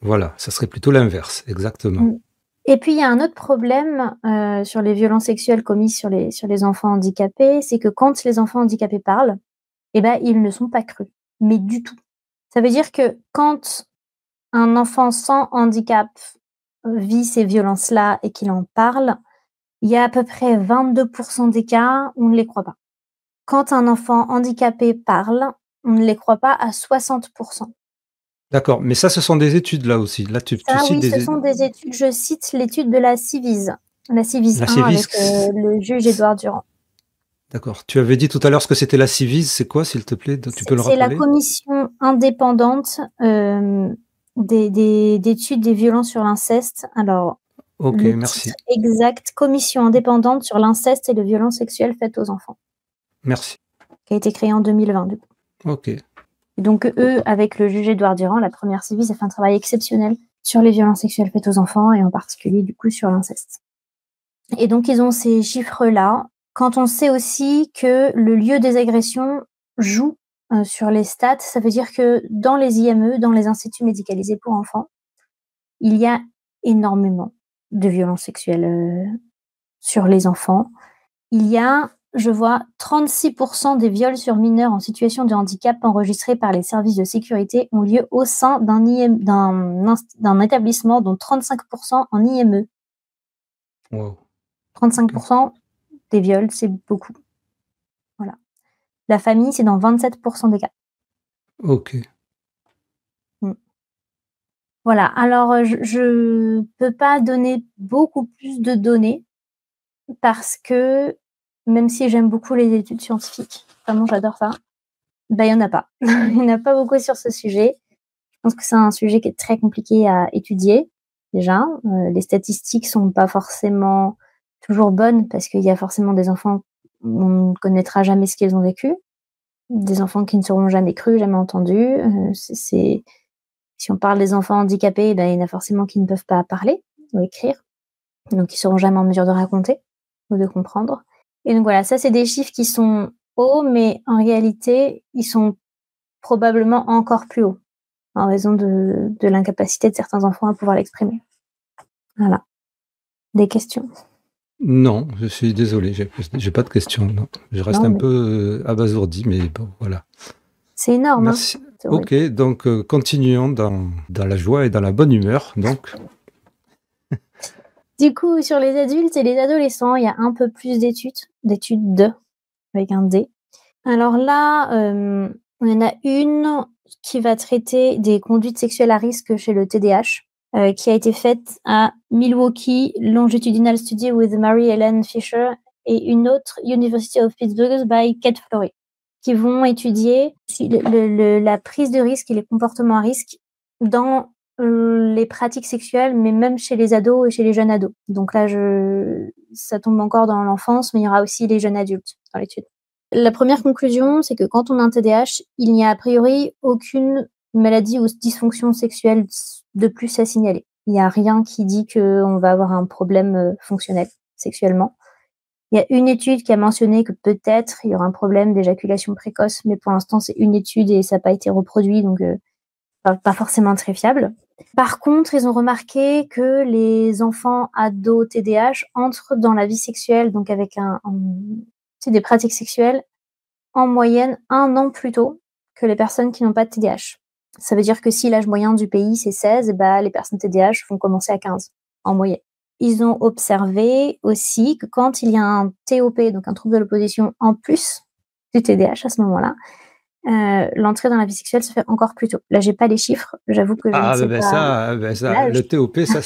Voilà, ça serait plutôt l'inverse, exactement. Et puis, il y a un autre problème sur les violences sexuelles commises sur les enfants handicapés, c'est que quand les enfants handicapés parlent, eh ben, ils ne sont pas crus, mais du tout. Ça veut dire que quand un enfant sans handicap vit ces violences-là et qu'il en parle, il y a à peu près 22% des cas où on ne les croit pas. Quand un enfant handicapé parle, on ne les croit pas à 60%. D'accord, mais ça, ce sont des études là aussi. Là, tu cites ce sont des études. Je cite l'étude de la Ciivise. La Ciivise 1 avec le juge Édouard Durand. D'accord. Tu avais dit tout à l'heure ce que c'était la Ciivise. C'est quoi, s'il te plaît? Tu peux le rappeler? C'est la commission indépendante d'études des violences sur l'inceste. Alors, ok, merci. Exact, commission indépendante sur l'inceste et les violences sexuelles faites aux enfants. Merci. Qui a été créée en 2020. Du coup. Ok. Et donc, eux, avec le juge Édouard Durand, la première Ciivise a fait un travail exceptionnel sur les violences sexuelles faites aux enfants et en particulier, du coup, sur l'inceste. Et donc, ils ont ces chiffres-là. Quand on sait aussi que le lieu des agressions joue sur les stats, ça veut dire que dans les IME, dans les instituts médicalisés pour enfants, il y a énormément de violences sexuelles sur les enfants. Il y a je vois 36% des viols sur mineurs en situation de handicap enregistrés par les services de sécurité ont lieu au sein d'un établissement, dont 35% en IME. Wow. 35% des viols, c'est beaucoup. Voilà. La famille, c'est dans 27% des cas. Ok. Voilà. Alors, je peux pas donner beaucoup plus de données parce que même si j'aime beaucoup les études scientifiques, vraiment j'adore ça, il y en a pas. Il y en a pas beaucoup sur ce sujet. Je pense que c'est un sujet qui est très compliqué à étudier, déjà. Les statistiques sont pas forcément toujours bonnes parce qu'il y a forcément des enfants où on ne connaîtra jamais ce qu'ils ont vécu, des enfants qui ne seront jamais crus, jamais entendus. Si on parle des enfants handicapés, il y en a forcément qui ne peuvent pas parler ou écrire, donc ils seront jamais en mesure de raconter ou de comprendre. Et donc voilà, ça c'est des chiffres qui sont hauts, mais en réalité, ils sont probablement encore plus hauts en raison de l'incapacité de certains enfants à pouvoir l'exprimer. Voilà. Des questions? Non, je suis désolé, j'ai pas de questions. Non. Je reste un peu abasourdi, mais bon, voilà. C'est énorme. Merci. Ok, donc continuons dans la joie et dans la bonne humeur. Donc. Du coup, sur les adultes et les adolescents, il y a un peu plus d'études avec un D. Alors là, il y en a une qui va traiter des conduites sexuelles à risque chez le TDAH, qui a été faite à Milwaukee Longitudinal Study with Mary Ellen Fisher et une autre University of Pittsburgh by Kate Florey, qui vont étudier la prise de risque et les comportements à risque dans les pratiques sexuelles, mais même chez les ados et chez les jeunes ados. Donc là, ça tombe encore dans l'enfance, mais il y aura aussi les jeunes adultes dans l'étude. La première conclusion, c'est que quand on a un TDAH, il n'y a a priori aucune maladie ou dysfonction sexuelle de plus à signaler. Il n'y a rien qui dit qu'on va avoir un problème fonctionnel sexuellement. Il y a une étude qui a mentionné que peut-être il y aura un problème d'éjaculation précoce, mais pour l'instant, c'est une étude et ça n'a pas été reproduit, donc pas forcément très fiable. Par contre, ils ont remarqué que les enfants ados TDAH entrent dans la vie sexuelle, donc avec des pratiques sexuelles, en moyenne 1 an plus tôt que les personnes qui n'ont pas de TDAH. Ça veut dire que si l'âge moyen du pays c'est 16, les personnes TDAH vont commencer à 15 en moyenne. Ils ont observé aussi que quand il y a un TOP, donc un trouble de l'opposition en plus du TDAH à ce moment-là, l'entrée dans la vie sexuelle se fait encore plus tôt. Là, j'ai pas les chiffres, j'avoue que je ne sais pas. Ça, le TOP, ça.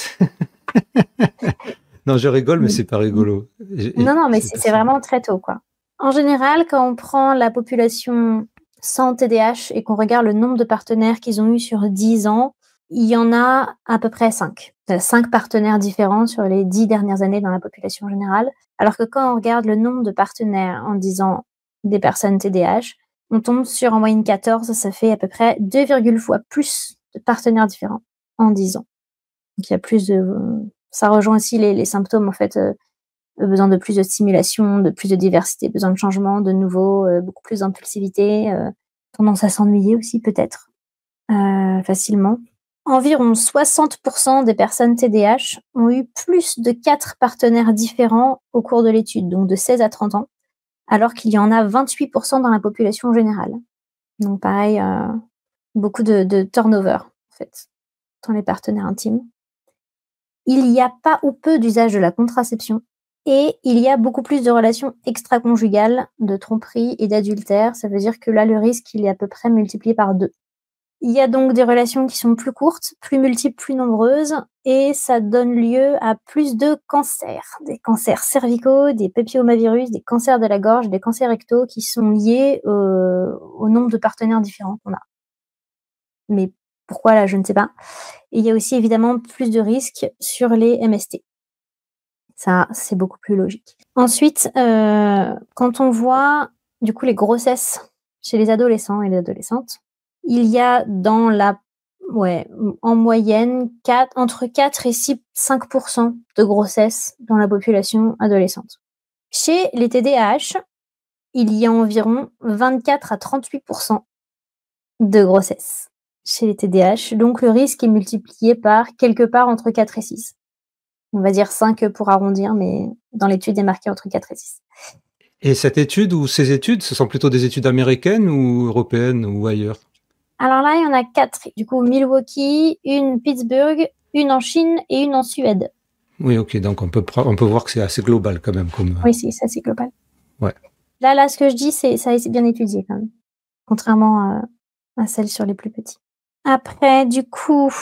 Non, je rigole, mais c'est pas rigolo. Non, mais c'est vraiment très tôt, quoi. En général, quand on prend la population sans TDAH et qu'on regarde le nombre de partenaires qu'ils ont eu sur 10 ans, il y en a à peu près 5. 5 partenaires différents sur les 10 dernières années dans la population générale. Alors que quand on regarde le nombre de partenaires en 10 ans des personnes TDAH, on tombe sur en moyenne 14, ça fait à peu près 2,1 fois plus de partenaires différents en 10 ans. Donc il y a plus de... Ça rejoint aussi les symptômes, en fait, besoin de plus de stimulation, de plus de diversité, besoin de changement, de nouveau, beaucoup plus d'impulsivité, tendance à s'ennuyer aussi peut-être, facilement. Environ 60% des personnes TDAH ont eu plus de 4 partenaires différents au cours de l'étude, donc de 16 à 30 ans, alors qu'il y en a 28% dans la population générale. Donc pareil, beaucoup de turnover, en fait, dans les partenaires intimes. Il y a pas ou peu d'usage de la contraception et il y a beaucoup plus de relations extra-conjugales, de tromperie et d'adultère. Ça veut dire que là, le risque, il est à peu près multiplié par 2. Il y a donc des relations qui sont plus courtes, plus multiples, plus nombreuses, et ça donne lieu à plus de cancers. Des cancers cervicaux, des papillomavirus, des cancers de la gorge, des cancers rectaux qui sont liés au nombre de partenaires différents qu'on a. Mais pourquoi, là, je ne sais pas. Et il y a aussi évidemment plus de risques sur les MST. Ça, c'est beaucoup plus logique. Ensuite, quand on voit du coup les grossesses chez les adolescents et les adolescentes, il y a en moyenne entre 4 et 5% de grossesses dans la population adolescente. Chez les TDAH, il y a environ 24 à 38% de grossesses chez les TDAH. Donc, le risque est multiplié par quelque part entre 4 et 6. On va dire 5 pour arrondir, mais dans l'étude, il est marqué entre 4 et 6. Et cette étude ou ces études, ce sont plutôt des études américaines ou européennes ou ailleurs? Alors là, il y en a 4. Du coup, Milwaukee, une Pittsburgh, une en Chine et une en Suède. Oui, ok, donc on peut voir que c'est assez global quand même. Oui, c'est assez global. Ouais. Là, ce que je dis, ça c'est bien étudié quand même, contrairement à celle sur les plus petits. Après, du coup,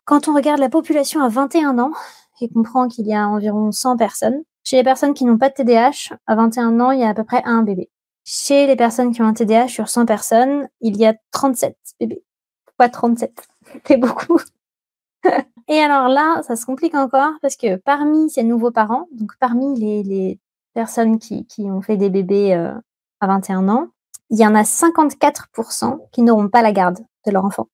quand on regarde la population à 21 ans et qu'on comprend qu'il y a environ 100 personnes, chez les personnes qui n'ont pas de TDAH, à 21 ans, il y a à peu près un bébé. Chez les personnes qui ont un TDAH sur 100 personnes, il y a 37 bébés. Pourquoi 37? C'est beaucoup. Et alors là, ça se complique encore parce que parmi ces nouveaux parents, donc parmi les personnes qui ont fait des bébés à 21 ans, il y en a 54% qui n'auront pas la garde de leur enfant.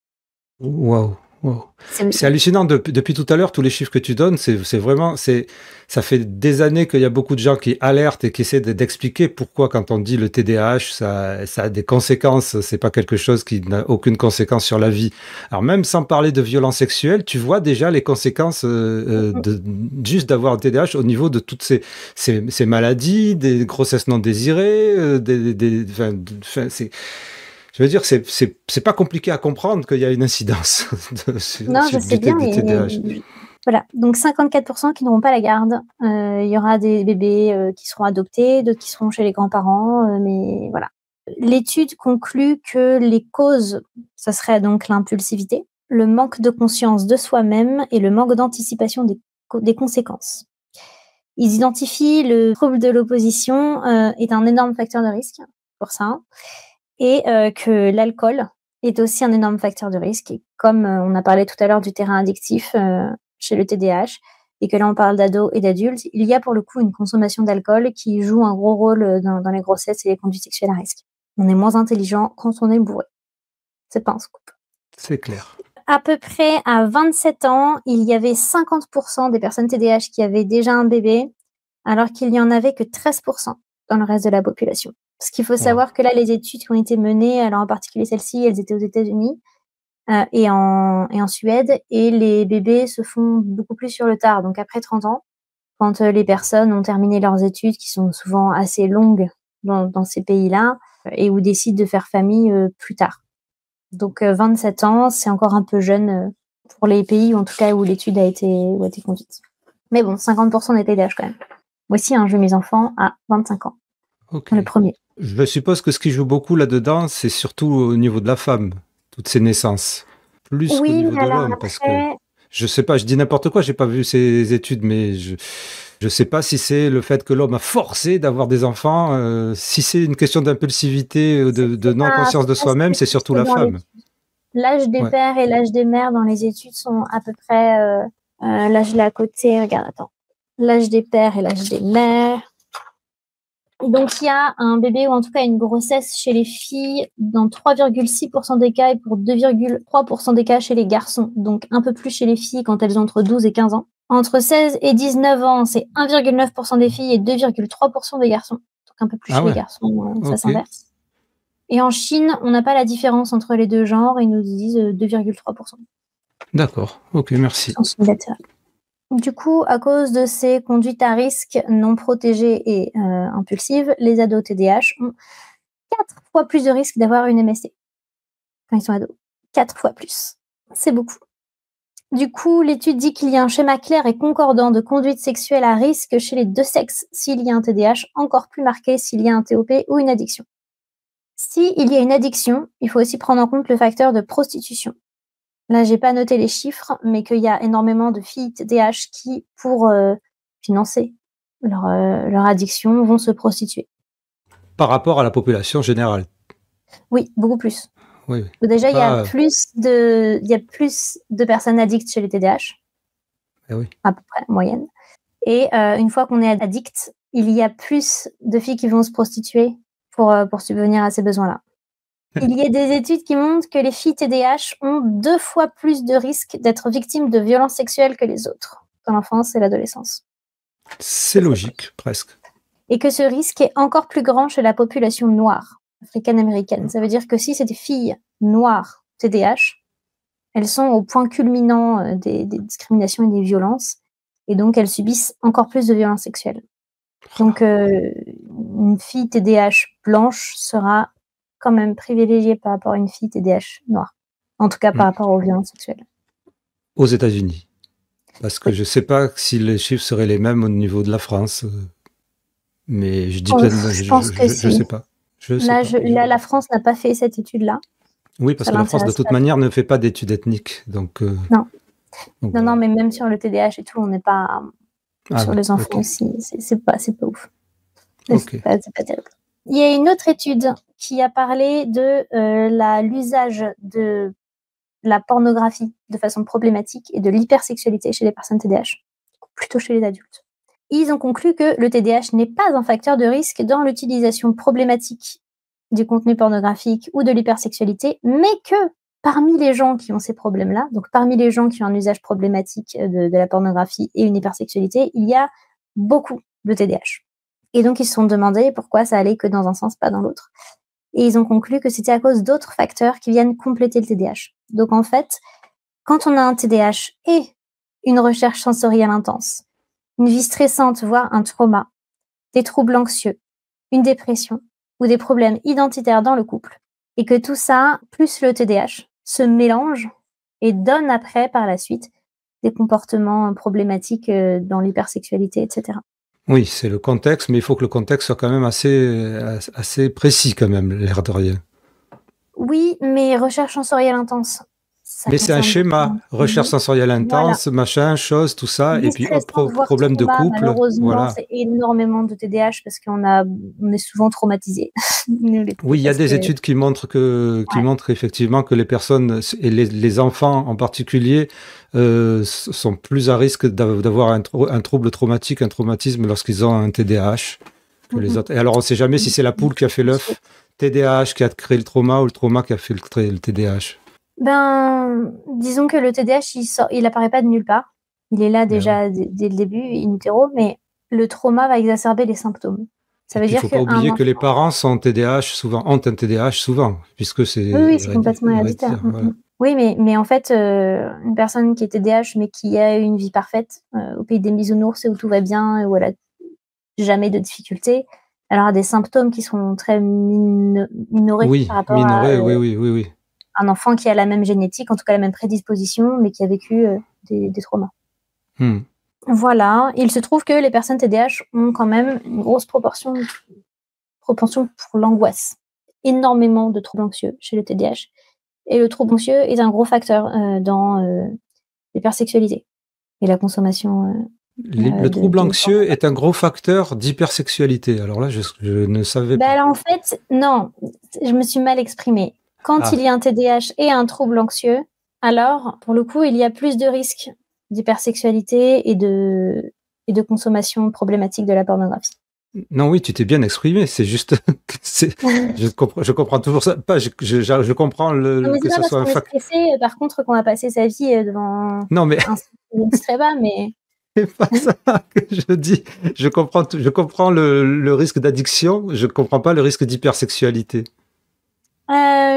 Waouh, waouh. C'est C'est hallucinant. Depuis tout à l'heure, tous les chiffres que tu donnes, c'est vraiment, ça fait des années qu'il y a beaucoup de gens qui alertent et qui essaient d'expliquer pourquoi, quand on dit le TDAH, ça a des conséquences. C'est pas quelque chose qui n'a aucune conséquence sur la vie. Alors même sans parler de violence sexuelle, tu vois déjà les conséquences juste d'avoir un TDAH au niveau de toutes ces maladies, des grossesses non désirées, je veux dire, c'est pas compliqué à comprendre qu'il y a une incidence Non, je sais bien, du TDAH. Voilà, donc 54% qui n'auront pas la garde. Il y aura des bébés qui seront adoptés, d'autres qui seront chez les grands-parents, mais voilà. L'étude conclut que les causes, ça serait donc l'impulsivité, le manque de conscience de soi-même et le manque d'anticipation des conséquences. Ils identifient le trouble de l'opposition est un énorme facteur de risque pour ça, et que l'alcool est aussi un énorme facteur de risque. Et comme on a parlé tout à l'heure du terrain addictif chez le TDAH, et que là on parle d'ados et d'adultes, il y a pour le coup une consommation d'alcool qui joue un gros rôle dans les grossesses et les conduites sexuelles à risque. On est moins intelligent quand on est bourré. C'est pas un scoop. C'est clair. À peu près à 27 ans, il y avait 50% des personnes TDAH qui avaient déjà un bébé, alors qu'il n'y en avait que 13% dans le reste de la population. Parce qu'il faut savoir que là, les études qui ont été menées, alors en particulier celles-ci, elles étaient aux États-Unis et en Suède, et les bébés se font beaucoup plus sur le tard, donc après 30 ans, quand les personnes ont terminé leurs études, qui sont souvent assez longues dans ces pays-là, et où décident de faire famille plus tard. Donc 27 ans, c'est encore un peu jeune pour les pays, en tout cas où l'étude a été conduite. Mais bon, 50% des TDAH quand même. Moi aussi, j'ai mes enfants à 25 ans. Okay. Le premier. Je suppose que ce qui joue beaucoup là-dedans, c'est surtout au niveau de la femme, toutes ces naissances, plus qu'au niveau de l'homme, parce que je sais pas, je dis n'importe quoi, j'ai pas vu ces études, mais je sais pas si c'est le fait que l'homme a forcé d'avoir des enfants, si c'est une question d'impulsivité, de non-conscience de soi-même, c'est surtout la femme. L'âge des pères et l'âge des mères dans les études sont à peu près, là je l'ai à côté, regarde, attends. L'âge des pères et l'âge des mères. Donc, il y a un bébé ou en tout cas une grossesse chez les filles dans 3,6% des cas et pour 2,3% des cas chez les garçons. Donc, un peu plus chez les filles quand elles ont entre 12 et 15 ans. Entre 16 et 19 ans, c'est 1,9% des filles et 2,3% des garçons. Donc, un peu plus chez les garçons, ça s'inverse. Et en Chine, on n'a pas la différence entre les deux genres. Ils nous disent 2,3%. D'accord. Ok, merci. Du coup, à cause de ces conduites à risque non protégées et impulsives, les ados TDAH ont 4 fois plus de risques d'avoir une MST quand ils sont ados. 4 fois plus. C'est beaucoup. Du coup, l'étude dit qu'il y a un schéma clair et concordant de conduite sexuelle à risque chez les deux sexes s'il y a un TDAH, encore plus marqué s'il y a un TOP ou une addiction. S'il y a une addiction, il faut aussi prendre en compte le facteur de prostitution. Là, j'ai pas noté les chiffres, mais qu'il y a énormément de filles TDAH qui, pour financer leur addiction, vont se prostituer. Par rapport à la population générale? Oui, beaucoup plus. Oui. Déjà, il y a plus de personnes addictes chez les TDAH. Oui. À peu près, en moyenne. Et une fois qu'on est addict, il y a plus de filles qui vont se prostituer pour subvenir à ces besoins-là. Il y a des études qui montrent que les filles TDAH ont 2 fois plus de risques d'être victimes de violences sexuelles que les autres, dans l'enfance et l'adolescence. C'est logique, presque. Et que ce risque est encore plus grand chez la population noire, africaine-américaine. Ça veut dire que si c'est des filles noires TDAH, elles sont au point culminant des discriminations et des violences, et donc elles subissent encore plus de violences sexuelles. Donc, une fille TDAH blanche sera quand même privilégiée par rapport à une fille TDAH noire. En tout cas, par rapport aux violences sexuelles. Aux États-Unis. Parce que je ne sais pas si les chiffres seraient les mêmes au niveau de la France. Mais je dis peut-être, je pense que je sais pas. Là, la France n'a pas fait cette étude-là. Oui, parce que la France, de toute manière, ne fait pas d'études ethniques. Non. Non, mais même sur le TDAH et tout, on n'est pas... sur les enfants aussi, c'est pas ouf. C'est pas terrible. Il y a une autre étude qui a parlé de l'usage de la pornographie de façon problématique et de l'hypersexualité chez les personnes TDAH, plutôt chez les adultes. Ils ont conclu que le TDAH n'est pas un facteur de risque dans l'utilisation problématique du contenu pornographique ou de l'hypersexualité, mais que parmi les gens qui ont ces problèmes-là, donc parmi les gens qui ont un usage problématique de la pornographie et une hypersexualité, il y a beaucoup de TDAH. Et donc, ils se sont demandé pourquoi ça allait que dans un sens, pas dans l'autre. Et ils ont conclu que c'était à cause d'autres facteurs qui viennent compléter le TDAH. Donc, en fait, quand on a un TDAH et une recherche sensorielle intense, une vie stressante, voire un trauma, des troubles anxieux, une dépression ou des problèmes identitaires dans le couple, et que tout ça, plus le TDAH, se mélange et donne après, par la suite, des comportements problématiques dans l'hypersexualité, etc. Oui, c'est le contexte, mais il faut que le contexte soit quand même assez précis, quand même, l'air de rien. Oui, mais recherche sensorielle intense. Mais c'est un schéma, recherche sensorielle intense, machin, chose, tout ça, et puis hop, problème de couple. Malheureusement, c'est énormément de TDAH parce qu'on est souvent traumatisés. Oui, il y a des études qui montrent effectivement que les personnes, et les enfants en particulier, sont plus à risque d'avoir un trouble traumatique, un traumatisme lorsqu'ils ont un TDAH que les autres. Et alors, on ne sait jamais si c'est la poule qui a fait l'œuf, TDAH qui a créé le trauma ou le trauma qui a fait le TDAH. Disons que le TDAH, il apparaît pas de nulle part. Il est là déjà dès le début, in utero, mais le trauma va exacerber les symptômes. Ça veut dire il ne faut pas oublier que les parents ont un TDAH souvent, puisque c'est... Oui, c'est complètement héréditaire. Voilà. Oui, mais en fait, une personne qui est TDAH, mais qui a une vie parfaite, au pays des bisounours, où tout va bien, où elle a jamais de difficultés, elle aura des symptômes qui seront très minorés par rapport à... Oui. Un enfant qui a la même génétique, en tout cas la même prédisposition, mais qui a vécu des traumas. Voilà. Il se trouve que les personnes TDAH ont quand même une grosse propension pour l'angoisse. Énormément de troubles anxieux chez le TDAH. Et le trouble anxieux est un gros facteur dans l'hypersexualité et la consommation. Le trouble anxieux est un gros facteur d'hypersexualité. Alors là, je ne savais pas. Alors en fait, non, je me suis mal exprimée. Quand il y a un TDAH et un trouble anxieux, alors, pour le coup, il y a plus de risques d'hypersexualité et de consommation problématique de la pornographie. Non, oui, tu t'es bien exprimé. C'est juste, je comprends toujours ça. Je comprends que ça soit un facteur. Par contre, qu'on a passé sa vie devant un site très bas, mais. C'est pas ça que je dis. Je comprends le risque d'addiction. Je comprends pas le risque d'hypersexualité.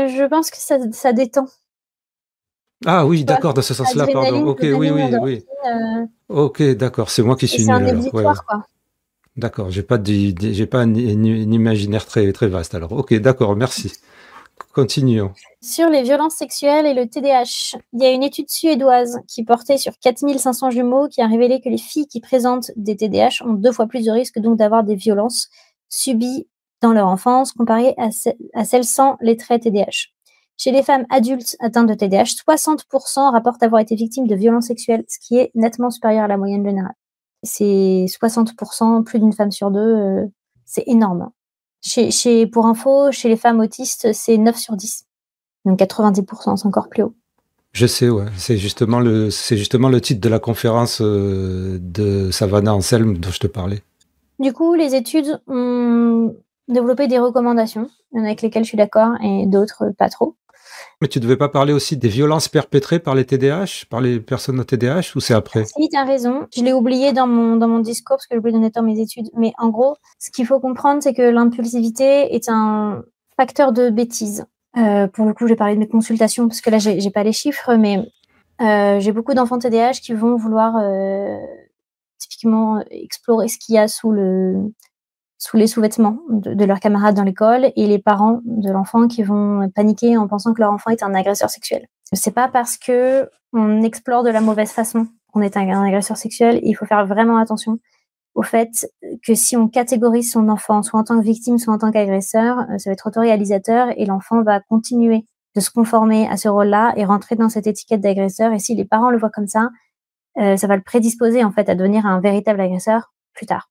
Je pense que ça détend. Ah oui, d'accord, dans ce sens-là, pardon. Ok, oui. Ok, d'accord, c'est moi qui suis nul. C'est un exutoire, quoi. D'accord, j'ai pas un imaginaire très, très vaste. Alors, ok, d'accord, merci. Continuons. Sur les violences sexuelles et le TDAH, il y a une étude suédoise qui portait sur 4500 jumeaux qui a révélé que les filles qui présentent des TDAH ont 2 fois plus de risques donc d'avoir des violences subies dans leur enfance comparées à celles sans les traits TDAH. Chez les femmes adultes atteintes de TDAH, 60% rapportent avoir été victimes de violences sexuelles, ce qui est nettement supérieur à la moyenne générale. C'est 60%, plus d'une femme sur 2, c'est énorme. Pour info, chez les femmes autistes, c'est 9 sur 10. Donc 90%, c'est encore plus haut. Je sais, ouais. C'est justement le titre de la conférence de Savannah Anselme dont je te parlais. Du coup, les études ont développé des recommandations, avec lesquelles je suis d'accord, et d'autres pas trop. Mais tu ne devais pas parler aussi des violences perpétrées par les TDAH, par les personnes au TDAH, ou c'est après? Si, tu as raison. Je l'ai oublié dans mon discours, parce que je voulais donner dans mes études. Mais en gros, ce qu'il faut comprendre, c'est que l'impulsivité est un facteur de bêtise. Pour le coup, j'ai parlé de mes consultations, parce que là, j'ai pas les chiffres, mais j'ai beaucoup d'enfants TDAH qui vont vouloir typiquement explorer ce qu'il y a sous sous les sous-vêtements de leurs camarades dans l'école et les parents de l'enfant qui vont paniquer en pensant que leur enfant est un agresseur sexuel. C'est pas parce que on explore de la mauvaise façon qu'on est un agresseur sexuel. Il faut faire vraiment attention au fait que si on catégorise son enfant soit en tant que victime, soit en tant qu'agresseur, ça va être autoréalisateur et l'enfant va continuer de se conformer à ce rôle-là et rentrer dans cette étiquette d'agresseur. Et si les parents le voient comme ça va le prédisposer en fait à devenir un véritable agresseur plus tard.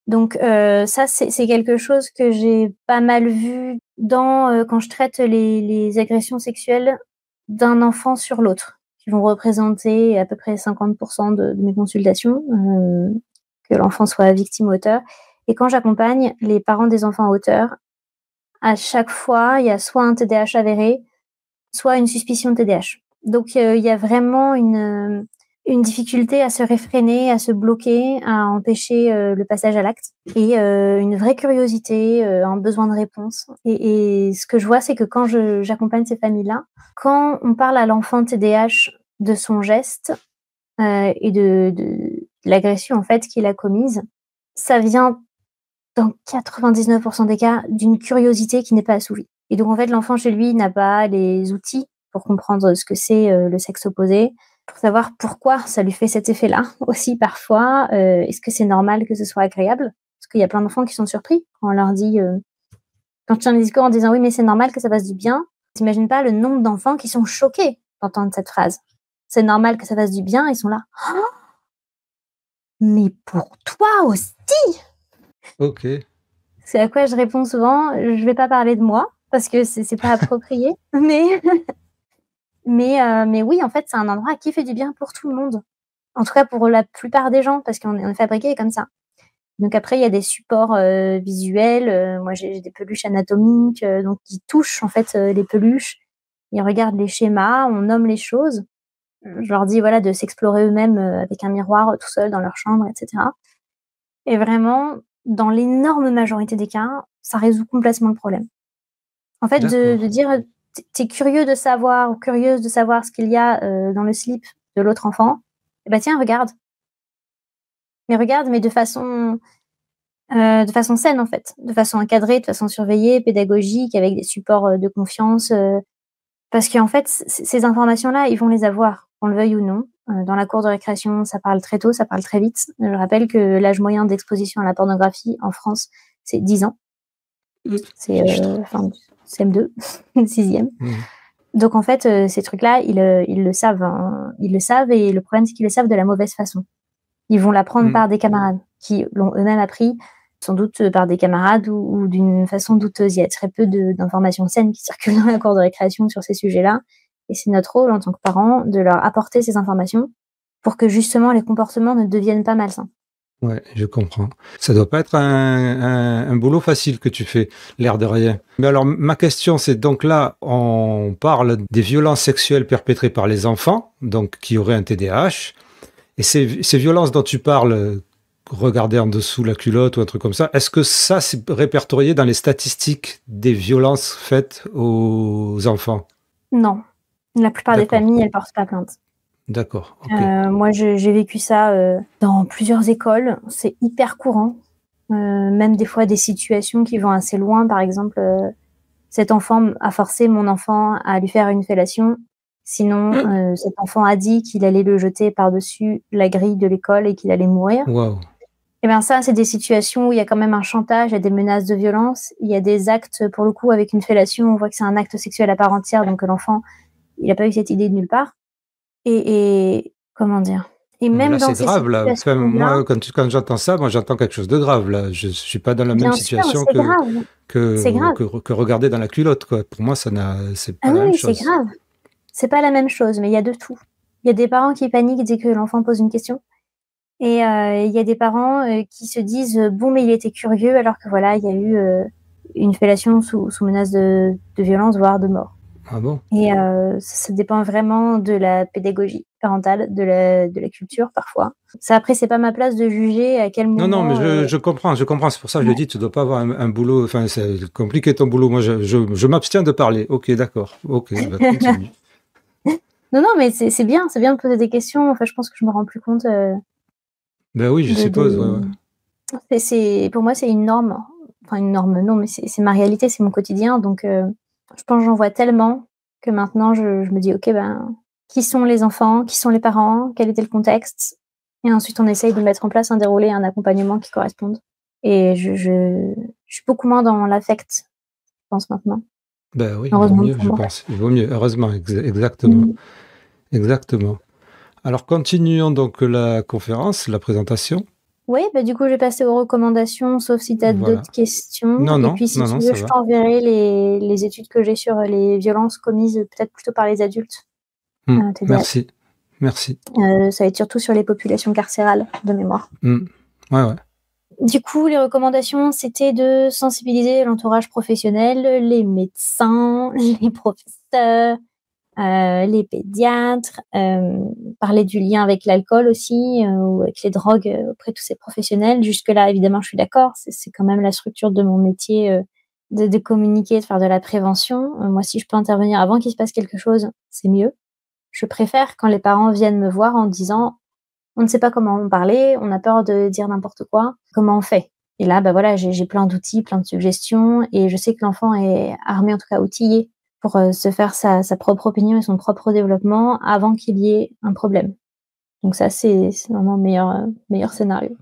Donc ça, c'est quelque chose que j'ai pas mal vu quand je traite les agressions sexuelles d'un enfant sur l'autre, qui vont représenter à peu près 50% de mes consultations, que l'enfant soit victime ou auteur. Et quand j'accompagne les parents des enfants auteurs, à chaque fois, il y a soit un TDAH avéré, soit une suspicion de TDAH. Donc il y a vraiment une difficulté à se réfréner, à se bloquer, à empêcher le passage à l'acte et une vraie curiosité, un besoin de réponse. Et ce que je vois, c'est que quand j'accompagne ces familles-là, quand on parle à l'enfant TDAH de son geste et de l'agression en fait qu'il a commise, ça vient dans 99% des cas d'une curiosité qui n'est pas assouvie. Et donc en fait, l'enfant chez lui n'a pas les outils pour comprendre ce que c'est le sexe opposé, pour savoir pourquoi ça lui fait cet effet-là aussi parfois. Est-ce que c'est normal que ce soit agréable? Parce qu'il y a plein d'enfants qui sont surpris quand on leur dit, quand tu tiens des discours en disant oui mais c'est normal que ça fasse du bien, t'imagines pas le nombre d'enfants qui sont choqués d'entendre cette phrase. C'est normal que ça fasse du bien, ils sont là. Oh, mais pour toi aussi. Ok. C'est à quoi je réponds souvent, je vais pas parler de moi parce que c'est pas approprié, mais oui, en fait, c'est un endroit qui fait du bien pour tout le monde. En tout cas, pour la plupart des gens, parce qu'on est fabriqué comme ça. Donc après, il y a des supports visuels. Moi, j'ai des peluches anatomiques, donc qui touchent en fait les peluches. Ils regardent les schémas, on nomme les choses. Je leur dis voilà de s'explorer eux-mêmes avec un miroir tout seul dans leur chambre, etc. Et vraiment, dans l'énorme majorité des cas, ça résout complètement le problème. En fait, de dire t'es curieux de savoir ou curieuse de savoir ce qu'il y a dans le slip de l'autre enfant, eh ben tiens, regarde. Mais regarde, mais de façon saine en fait, de façon encadrée, de façon surveillée, pédagogique, avec des supports de confiance. Parce qu'en fait, ces informations-là, ils vont les avoir, qu'on le veuille ou non. Dans la cour de récréation, ça parle très tôt, ça parle très vite. Je rappelle que l'âge moyen d'exposition à la pornographie en France, c'est 10 ans. C'est CM2, 6e. Donc en fait, ces trucs-là, ils le savent. Hein. Ils le savent et le problème, c'est qu'ils le savent de la mauvaise façon. Ils vont l'apprendre par des camarades qui l'ont eux-mêmes appris, sans doute par des camarades ou d'une façon douteuse. Il y a très peu d'informations saines qui circulent dans la cour de récréation sur ces sujets-là. Et c'est notre rôle en tant que parents de leur apporter ces informations pour que justement les comportements ne deviennent pas malsains. Ouais, je comprends. Ça doit pas être un boulot facile que tu fais, l'air de rien. Mais alors, ma question, c'est donc là, on parle des violences sexuelles perpétrées par les enfants, donc qui auraient un TDAH. Et ces violences dont tu parles, regarder en dessous la culotte ou un truc comme ça, est-ce que ça, c'est répertorié dans les statistiques des violences faites aux enfants? Non. La plupart des familles, elles portent pas plainte. D'accord. Okay. Moi, j'ai vécu ça dans plusieurs écoles. C'est hyper courant. Même des fois, des situations qui vont assez loin. Par exemple, cet enfant a forcé mon enfant à lui faire une fellation. Sinon, cet enfant a dit qu'il allait le jeter par-dessus la grille de l'école et qu'il allait mourir. Wow. Et bien ça, c'est des situations où il y a quand même un chantage, il y a des menaces de violence, il y a des actes, pour le coup, avec une fellation, on voit que c'est un acte sexuel à part entière, donc l'enfant, il n'a pas eu cette idée de nulle part. Et comment dire? Et même là, dans c'est grave, là. Enfin, moi, quand j'entends ça, moi, j'entends quelque chose de grave, là. Je suis pas dans la même situation que regarder dans la culotte, quoi. Pour moi, c'est pas la même chose. C'est grave. C'est pas la même chose, mais il y a de tout. Il y a des parents qui paniquent dès que l'enfant pose une question. Et il y a des parents qui se disent bon, mais il était curieux, alors que voilà, il y a eu une fellation sous menace de violence, voire de mort. Ah bon? Et ça dépend vraiment de la pédagogie parentale, de la culture parfois. Ça, après, c'est pas ma place de juger à quel moment. Non, mais je comprends. C'est pour ça que je le dis, tu dois pas avoir un boulot. Enfin, c'est compliqué ton boulot. Moi, je m'abstiens de parler. Ok, d'accord. Ok, bah, continue. Non, mais c'est bien de poser des questions. Enfin, je pense que je me rends plus compte. Ben oui, je suppose. Ouais. Pour moi, c'est une norme enfin une norme non, mais c'est ma réalité, c'est mon quotidien, donc je pense que j'en vois tellement que maintenant je me dis: «OK, ben, qui sont les enfants? Qui sont les parents? Quel était le contexte?» Et ensuite on essaye de mettre en place un déroulé, un accompagnement qui corresponde. Et je suis beaucoup moins dans l'affect, je pense maintenant. Ben oui, il vaut Heureusement mieux, pour je moi. pense. Il vaut mieux, heureusement, exactement. Mmh. Exactement. Alors, continuons donc la conférence, la présentation. Oui, bah, du coup, je vais passer aux recommandations, sauf si tu as Voilà. d'autres questions. Non, Et non, puis, si non, tu non, veux, ça je va. t'enverrai les études que j'ai sur les violences commises peut-être plutôt par les adultes, TDAH. Merci. Merci. Ça va être surtout sur les populations carcérales, de mémoire. Ouais, ouais. Du coup, les recommandations, c'était de sensibiliser l'entourage professionnel, les médecins, les professeurs, les pédiatres, parler du lien avec l'alcool aussi, ou avec les drogues, auprès de tous ces professionnels. Jusque-là, évidemment, je suis d'accord, c'est quand même la structure de mon métier, de communiquer, de faire de la prévention. Moi, si je peux intervenir avant qu'il se passe quelque chose, c'est mieux. Je préfère quand les parents viennent me voir en disant: «On ne sait pas comment en parler, on a peur de dire n'importe quoi, comment on fait?» Et là, bah, voilà, j'ai plein d'outils, plein de suggestions, et je sais que l'enfant est armé, en tout cas outillé, pour se faire sa propre opinion et son propre développement avant qu'il y ait un problème. Donc ça, c'est vraiment le meilleur scénario.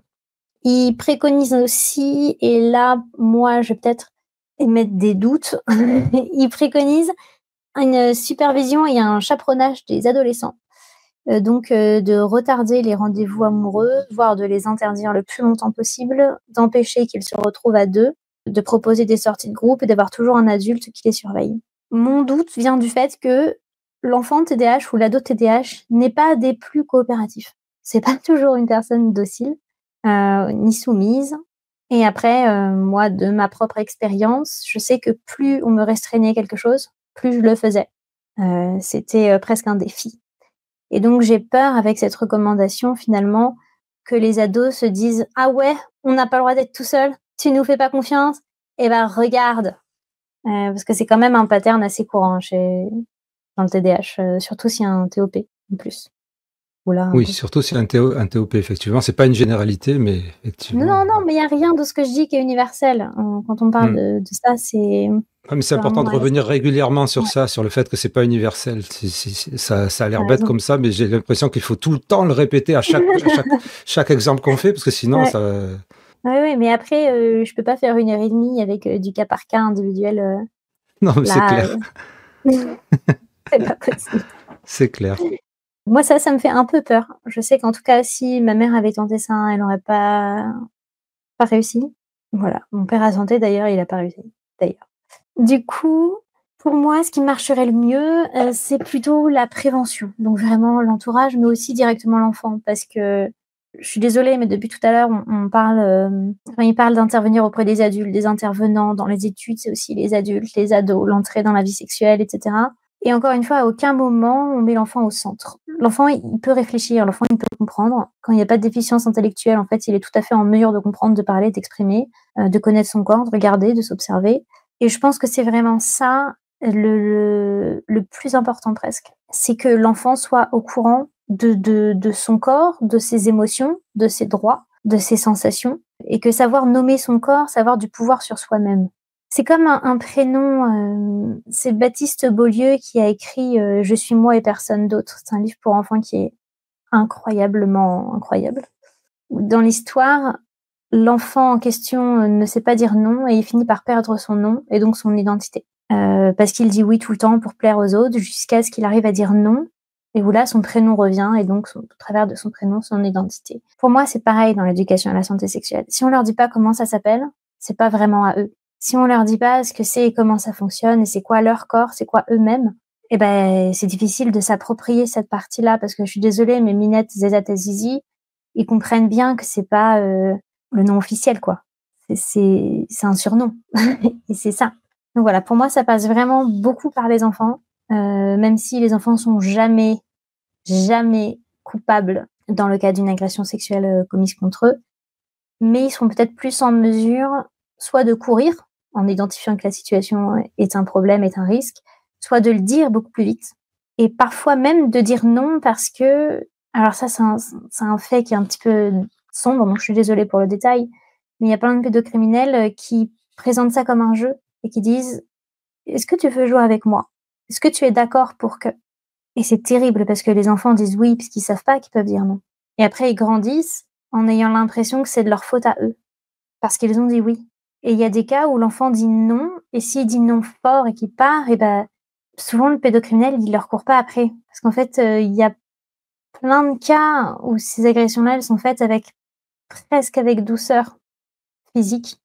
Il préconise aussi, et là, moi, je vais peut-être émettre des doutes, il préconise une supervision et un chaperonnage des adolescents. Donc de retarder les rendez-vous amoureux, voire de les interdire le plus longtemps possible, d'empêcher qu'ils se retrouvent à 2, de proposer des sorties de groupe et d'avoir toujours un adulte qui les surveille. Mon doute vient du fait que l'enfant TDAH ou l'ado TDAH n'est pas des plus coopératifs. C'est pas toujours une personne docile, ni soumise. Et après, moi, de ma propre expérience, je sais que plus on me restreignait quelque chose, plus je le faisais. C'était, presque un défi. Et donc j'ai peur avec cette recommandation finalement que les ados se disent: «Ah ouais, on n'a pas le droit d'être tout seul? Tu nous fais pas confiance? Eh ben regarde!» Parce que c'est quand même un pattern assez courant dans le TDAH, surtout s'il y a un TOP en plus. Ouh là, un Oui, peu. surtout si un TOP, effectivement. C'est pas une généralité, mais Non, effectivement, non, mais il y a rien de ce que je dis qui est universel. Quand on parle ouais. de ça, c'est Ouais, mais c'est important vraiment de à la revenir régulièrement sur ouais, ça, sur le fait que c'est pas universel. Ça a tu l'air as bête raison. comme ça, mais j'ai l'impression qu'il faut tout le temps le répéter chaque exemple qu'on fait, parce que sinon, Ouais. ça. Ouais, ouais, mais après, je peux pas faire 1 heure et demie avec, du cas par cas individuel, Non, mais c'est là, clair, c'est pas possible. c'est clair. Moi, ça me fait un peu peur. Je sais qu'en tout cas, si ma mère avait tenté ça, elle aurait pas réussi. Voilà. Mon père a tenté d'ailleurs, il a pas réussi, d'ailleurs. Du coup, pour moi, ce qui marcherait le mieux, c'est plutôt la prévention. Donc vraiment l'entourage, mais aussi directement l'enfant. Parce que je suis désolée, mais depuis tout à l'heure, on parle, enfin, il parle d'intervenir auprès des adultes, des intervenants dans les études, c'est aussi les adultes, les ados, l'entrée dans la vie sexuelle, et cetera. Et encore une fois, à aucun moment on met l'enfant au centre. L'enfant, il peut réfléchir, l'enfant, il peut comprendre. Quand il y a pas de déficience intellectuelle, en fait, il est tout à fait en mesure de comprendre, de parler, d'exprimer, de connaître son corps, de regarder, de s'observer. Et je pense que c'est vraiment ça le plus important presque. C'est que l'enfant soit au courant de son corps, de ses émotions, de ses droits, de ses sensations, et que savoir nommer son corps, savoir du pouvoir sur soi-même. C'est comme un prénom, c'est Baptiste Beaulieu qui a écrit Je suis moi et personne d'autre. C'est un livre pour enfants qui est incroyablement incroyable. Dans l'histoire, l'enfant en question ne sait pas dire non et il finit par perdre son nom et donc son identité. Parce qu'il dit oui tout le temps pour plaire aux autres jusqu'à ce qu'il arrive à dire non, et où là son prénom revient et donc au travers de son prénom, son identité. Pour moi, c'est pareil dans l'éducation à la santé sexuelle. Si on leur dit pas comment ça s'appelle, c'est pas vraiment à eux. Si on leur dit pas ce que c'est et comment ça fonctionne et c'est quoi leur corps, c'est quoi eux-mêmes, eh ben c'est difficile de s'approprier cette partie-là, parce que je suis désolée, mais Minette, Zézat et Zizi, ils comprennent bien que c'est pas le nom officiel, quoi. C'est un surnom et c'est ça. Donc voilà, pour moi, ça passe vraiment beaucoup par les enfants, même si les enfants sont jamais, jamais coupables dans le cas d'une agression sexuelle commise contre eux, mais ils seront peut-être plus en mesure soit de courir en identifiant que la situation est un problème, est un risque, soit de le dire beaucoup plus vite, et parfois même de dire non parce que, alors ça c'est un fait qui est un petit peu sombre, donc je suis désolée pour le détail, mais il y a plein de pédocriminels qui présentent ça comme un jeu et qui disent: «Est-ce que tu veux jouer avec moi? Est-ce que tu es d'accord pour que?» Et c'est terrible parce que les enfants disent oui, puisqu'ils savent pas qu'ils peuvent dire non. Et après, ils grandissent en ayant l'impression que c'est de leur faute à eux, parce qu'ils ont dit oui. Et il y a des cas où l'enfant dit non, et s'il dit non fort et qu'il part, et ben, souvent le pédocriminel, il leur court pas après. Parce qu'en fait, il y a plein de cas où ces agressions-là, elles sont faites presque avec douceur physique,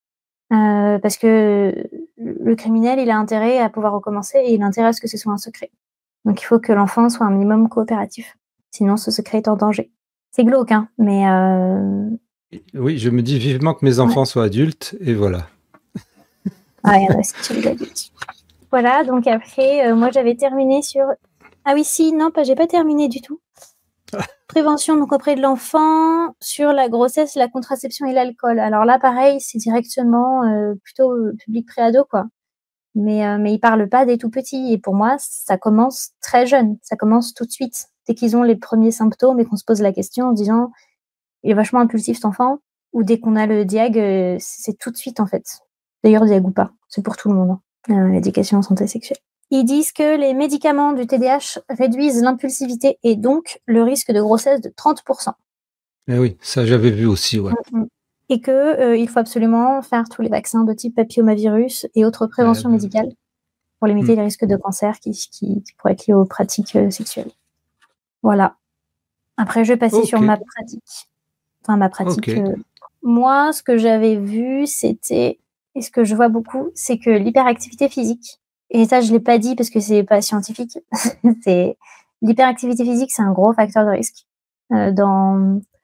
parce que le criminel, il a intérêt à pouvoir recommencer et il a intérêt à ce que ce soit un secret. Donc il faut que l'enfant soit un minimum coopératif, sinon ce secret est en danger. C'est glauque, hein, mais Oui, je me dis vivement que mes ouais. enfants soient adultes, et voilà. Ah, il y en a aussi chez les adultes. Voilà, donc après, moi j'avais terminé sur... Ah oui, si, non, j'ai pas terminé du tout. Prévention donc auprès de l'enfant sur la grossesse, la contraception et l'alcool. Alors là, pareil, c'est directement plutôt public pré-ado, quoi. Mais ils parlent pas des tout petits. Et pour moi, ça commence très jeune. Ça commence tout de suite. Dès qu'ils ont les premiers symptômes et qu'on se pose la question en disant il est vachement impulsif cet enfant, ou dès qu'on a le diag, c'est tout de suite en fait. D'ailleurs, diag ou pas, c'est pour tout le monde, hein. L'éducation en santé sexuelle. Ils disent que les médicaments du TDAH réduisent l'impulsivité et donc le risque de grossesse de 30%. Eh oui, ça j'avais vu aussi, ouais. Et que il faut absolument faire tous les vaccins de type papillomavirus et autres préventions médicales pour limiter les risques de cancer qui pourraient être liés aux pratiques sexuelles. Voilà. Après, je vais passer sur ma pratique. Enfin, ma pratique. Moi, ce que j'avais vu, c'était, et ce que je vois beaucoup, c'est que l'hyperactivité physique, et ça, je l'ai pas dit parce que c'est pas scientifique, c'est l'hyperactivité physique, c'est un gros facteur de risque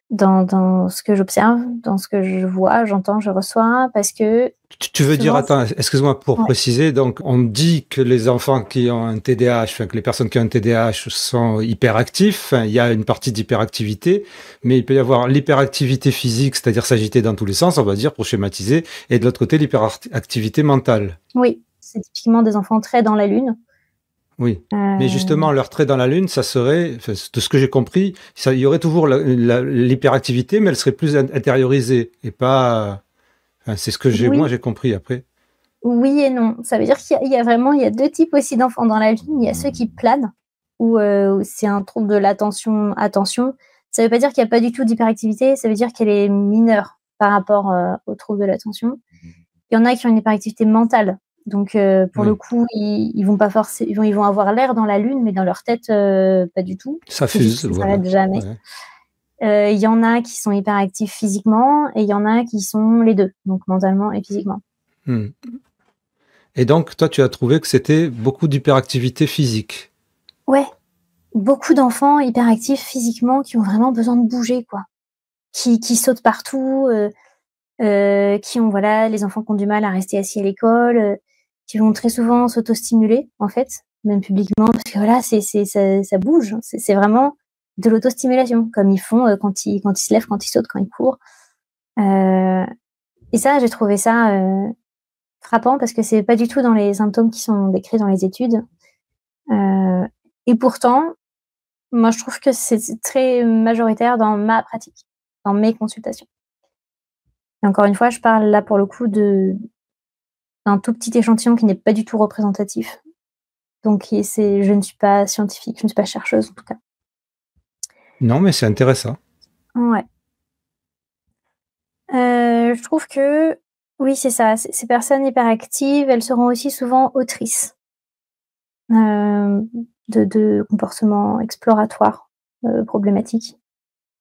dans ce que j'observe, dans ce que je vois, j'entends, je reçois, parce que... Tu veux dire, attends, excuse-moi pour préciser, donc on dit que les enfants qui ont un TDAH, enfin que les personnes qui ont un TDAH sont hyperactifs, il y a une partie d'hyperactivité, mais il peut y avoir l'hyperactivité physique, c'est-à-dire s'agiter dans tous les sens, on va dire, pour schématiser, et de l'autre côté, l'hyperactivité mentale. Oui, c'est typiquement des enfants très dans la lune. Oui, mais justement, leur trait dans la lune, ça serait, de ce que j'ai compris, il y aurait toujours l'hyperactivité, mais elle serait plus intériorisée, et pas... c'est ce que moi j'ai compris après. Oui et non. Ça veut dire qu'il y a deux types aussi d'enfants dans la lune. Il y a ceux qui planent, où c'est un trouble de l'attention. Ça veut pas dire qu'il n'y a pas du tout d'hyperactivité, ça veut dire qu'elle est mineure par rapport au trouble de l'attention. Il y en a qui ont une hyperactivité mentale. Donc pour le coup, ils vont pas forcément, ils vont avoir l'air dans la lune, mais dans leur tête pas du tout. Ça fuse, ça s'arrête jamais. Il y en a qui sont hyperactifs physiquement et il y en a qui sont les deux, donc mentalement et physiquement. Et donc, toi, tu as trouvé que c'était beaucoup d'hyperactivité physique. Ouais, beaucoup d'enfants hyperactifs physiquement qui ont vraiment besoin de bouger, quoi. Qui sautent partout, qui ont, voilà, les enfants qui ont du mal à rester assis à l'école, qui vont très souvent s'autostimuler, en fait, même publiquement, parce que voilà, ça bouge. C'est vraiment de l'autostimulation, comme ils font quand ils se lèvent, quand ils sautent, quand ils courent. Et ça, j'ai trouvé ça frappant parce que c'est pas du tout dans les symptômes qui sont décrits dans les études. Et pourtant, moi, je trouve que c'est très majoritaire dans ma pratique, dans mes consultations. Et encore une fois, je parle là pour le coup d'un tout petit échantillon qui n'est pas du tout représentatif. Donc, je ne suis pas scientifique, je ne suis pas chercheuse en tout cas. Non, mais c'est intéressant. Ouais. Je trouve que, oui, c'est ça. Ces personnes hyperactives, elles seront aussi souvent autrices de comportements exploratoires problématiques,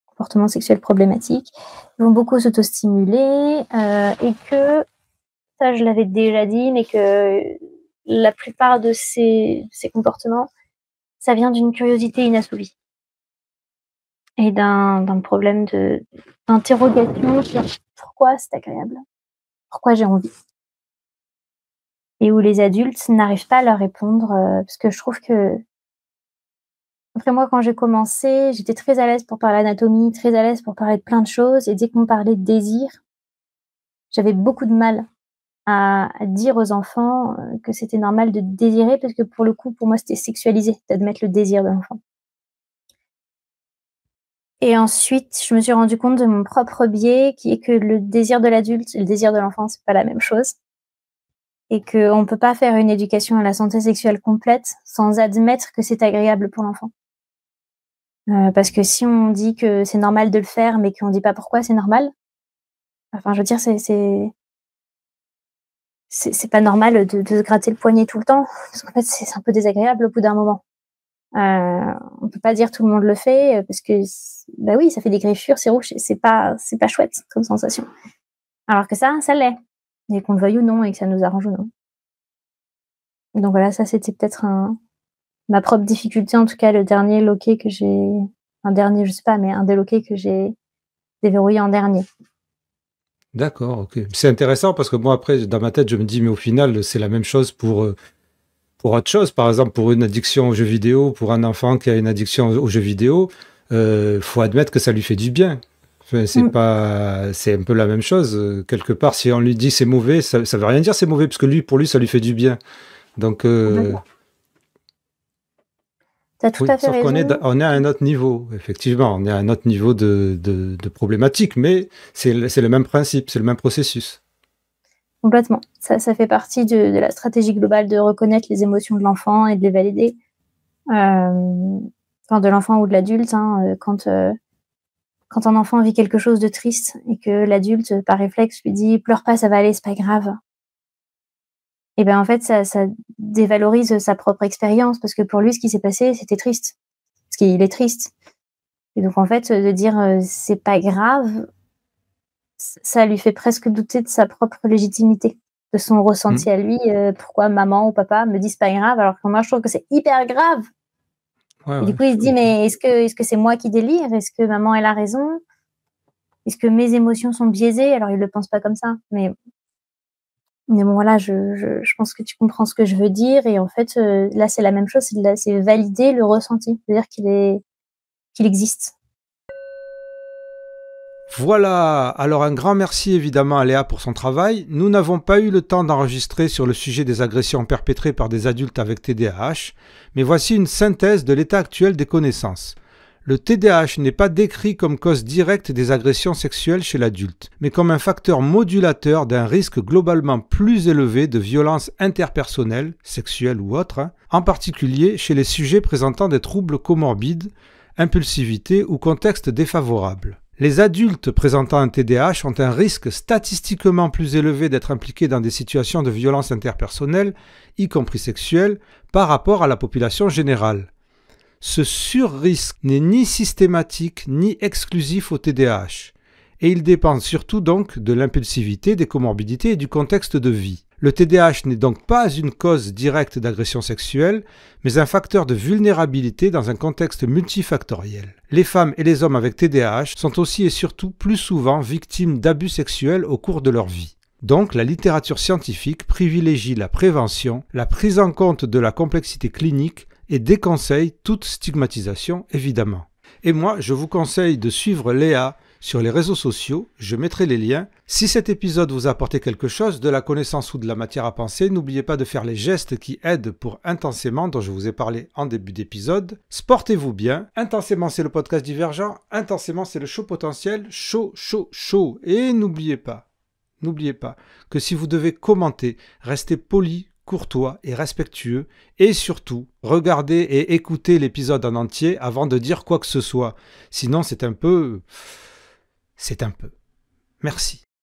comportements sexuels problématiques. Ils vont beaucoup s'autostimuler et que, ça je l'avais déjà dit, mais que la plupart de ces comportements, ça vient d'une curiosité inassouvie et d'un problème d'interrogation sur pourquoi c'est agréable, pourquoi j'ai envie. Et où les adultes n'arrivent pas à leur répondre, parce que je trouve que... Après, moi, quand j'ai commencé, j'étais très à l'aise pour parler d'anatomie, très à l'aise pour parler de plein de choses, et dès qu'on parlait de désir, j'avais beaucoup de mal à dire aux enfants que c'était normal de désirer, parce que pour le coup, pour moi, c'était sexualisé d'admettre le désir de l'enfant. Et ensuite, je me suis rendu compte de mon propre biais, qui est que le désir de l'adulte et le désir de l'enfant, c'est pas la même chose. et qu'on ne peut pas faire une éducation à la santé sexuelle complète sans admettre que c'est agréable pour l'enfant. Parce que si on dit que c'est normal de le faire, mais qu'on ne dit pas pourquoi c'est normal, enfin, je veux dire, c'est pas normal de se gratter le poignet tout le temps, parce qu'en fait, c'est un peu désagréable au bout d'un moment. On peut pas dire tout le monde le fait, parce que, bah oui, ça fait des griffures, c'est rouge, c'est pas chouette comme sensation. Alors que ça l'est. Et qu'on le veuille ou non, et que ça nous arrange ou non. Donc voilà, ça c'était peut-être ma propre difficulté, en tout cas le dernier loquet que j'ai, un dernier, je sais pas, mais un des loquets que j'ai déverrouillé en dernier. D'accord, ok. C'est intéressant parce que moi, après, dans ma tête, je me dis, mais au final, c'est la même chose pour autre chose. Par exemple, pour une addiction aux jeux vidéo, pour un enfant qui a une addiction aux jeux vidéo, faut admettre que ça lui fait du bien. Enfin, c'est un peu la même chose. Quelque part, si on lui dit c'est mauvais, ça veut rien dire c'est mauvais, parce que pour lui, ça lui fait du bien. Donc, T'as tout oui, à fait sauf qu'on raison. on est à un autre niveau, effectivement. On est à un autre niveau de problématique, mais c'est le même principe, c'est le même processus. Complètement. Ça fait partie de la stratégie globale de reconnaître les émotions de l'enfant et de les valider. Enfin, de l'enfant ou de l'adulte, hein, quand un enfant vit quelque chose de triste et que l'adulte, par réflexe, lui dit « pleure pas, ça va aller, c'est pas grave », et ben en fait, ça dévalorise sa propre expérience, parce que pour lui, ce qui s'est passé, c'était triste. Parce qu'il est triste. Et donc, en fait, de dire c'est pas grave, ça lui fait presque douter de sa propre légitimité, de son ressenti à lui. Pourquoi maman ou papa me disent pas grave, alors que moi, je trouve que c'est hyper grave. Ouais, et du coup, il se dit, mais est-ce que c'est moi qui délire? Est-ce que maman, elle a raison? Est-ce que mes émotions sont biaisées? Alors, il le pense pas comme ça. Mais bon, voilà, je pense que tu comprends ce que je veux dire. Et en fait, là, c'est la même chose. C'est valider le ressenti. C'est-à-dire qu'il existe. Voilà, alors un grand merci évidemment à Léa pour son travail. Nous n'avons pas eu le temps d'enregistrer sur le sujet des agressions perpétrées par des adultes avec TDAH, mais voici une synthèse de l'état actuel des connaissances. Le TDAH n'est pas décrit comme cause directe des agressions sexuelles chez l'adulte, mais comme un facteur modulateur d'un risque globalement plus élevé de violences interpersonnelles, sexuelles ou autres, en particulier chez les sujets présentant des troubles comorbides, impulsivité ou contexte défavorable. Les adultes présentant un TDAH ont un risque statistiquement plus élevé d'être impliqués dans des situations de violence interpersonnelle, y compris sexuelle, par rapport à la population générale. Ce surrisque n'est ni systématique ni exclusif au TDAH, et il dépend surtout donc de l'impulsivité, des comorbidités et du contexte de vie. Le TDAH n'est donc pas une cause directe d'agression sexuelle, mais un facteur de vulnérabilité dans un contexte multifactoriel. Les femmes et les hommes avec TDAH sont aussi et surtout plus souvent victimes d'abus sexuels au cours de leur vie. Donc, la littérature scientifique privilégie la prévention, la prise en compte de la complexité clinique et déconseille toute stigmatisation, évidemment. Et moi, je vous conseille de suivre Léa sur les réseaux sociaux, je mettrai les liens. Si cet épisode vous a apporté quelque chose, de la connaissance ou de la matière à penser, n'oubliez pas de faire les gestes qui aident pour Intensément, dont je vous ai parlé en début d'épisode. Sportez-vous bien. Intensément, c'est le podcast Divergent. Intensément, c'est le show potentiel. Chaud, chaud, chaud. Et n'oubliez pas que si vous devez commenter, restez poli, courtois et respectueux, et surtout, regardez et écoutez l'épisode en entier avant de dire quoi que ce soit. Sinon, c'est un peu... Merci.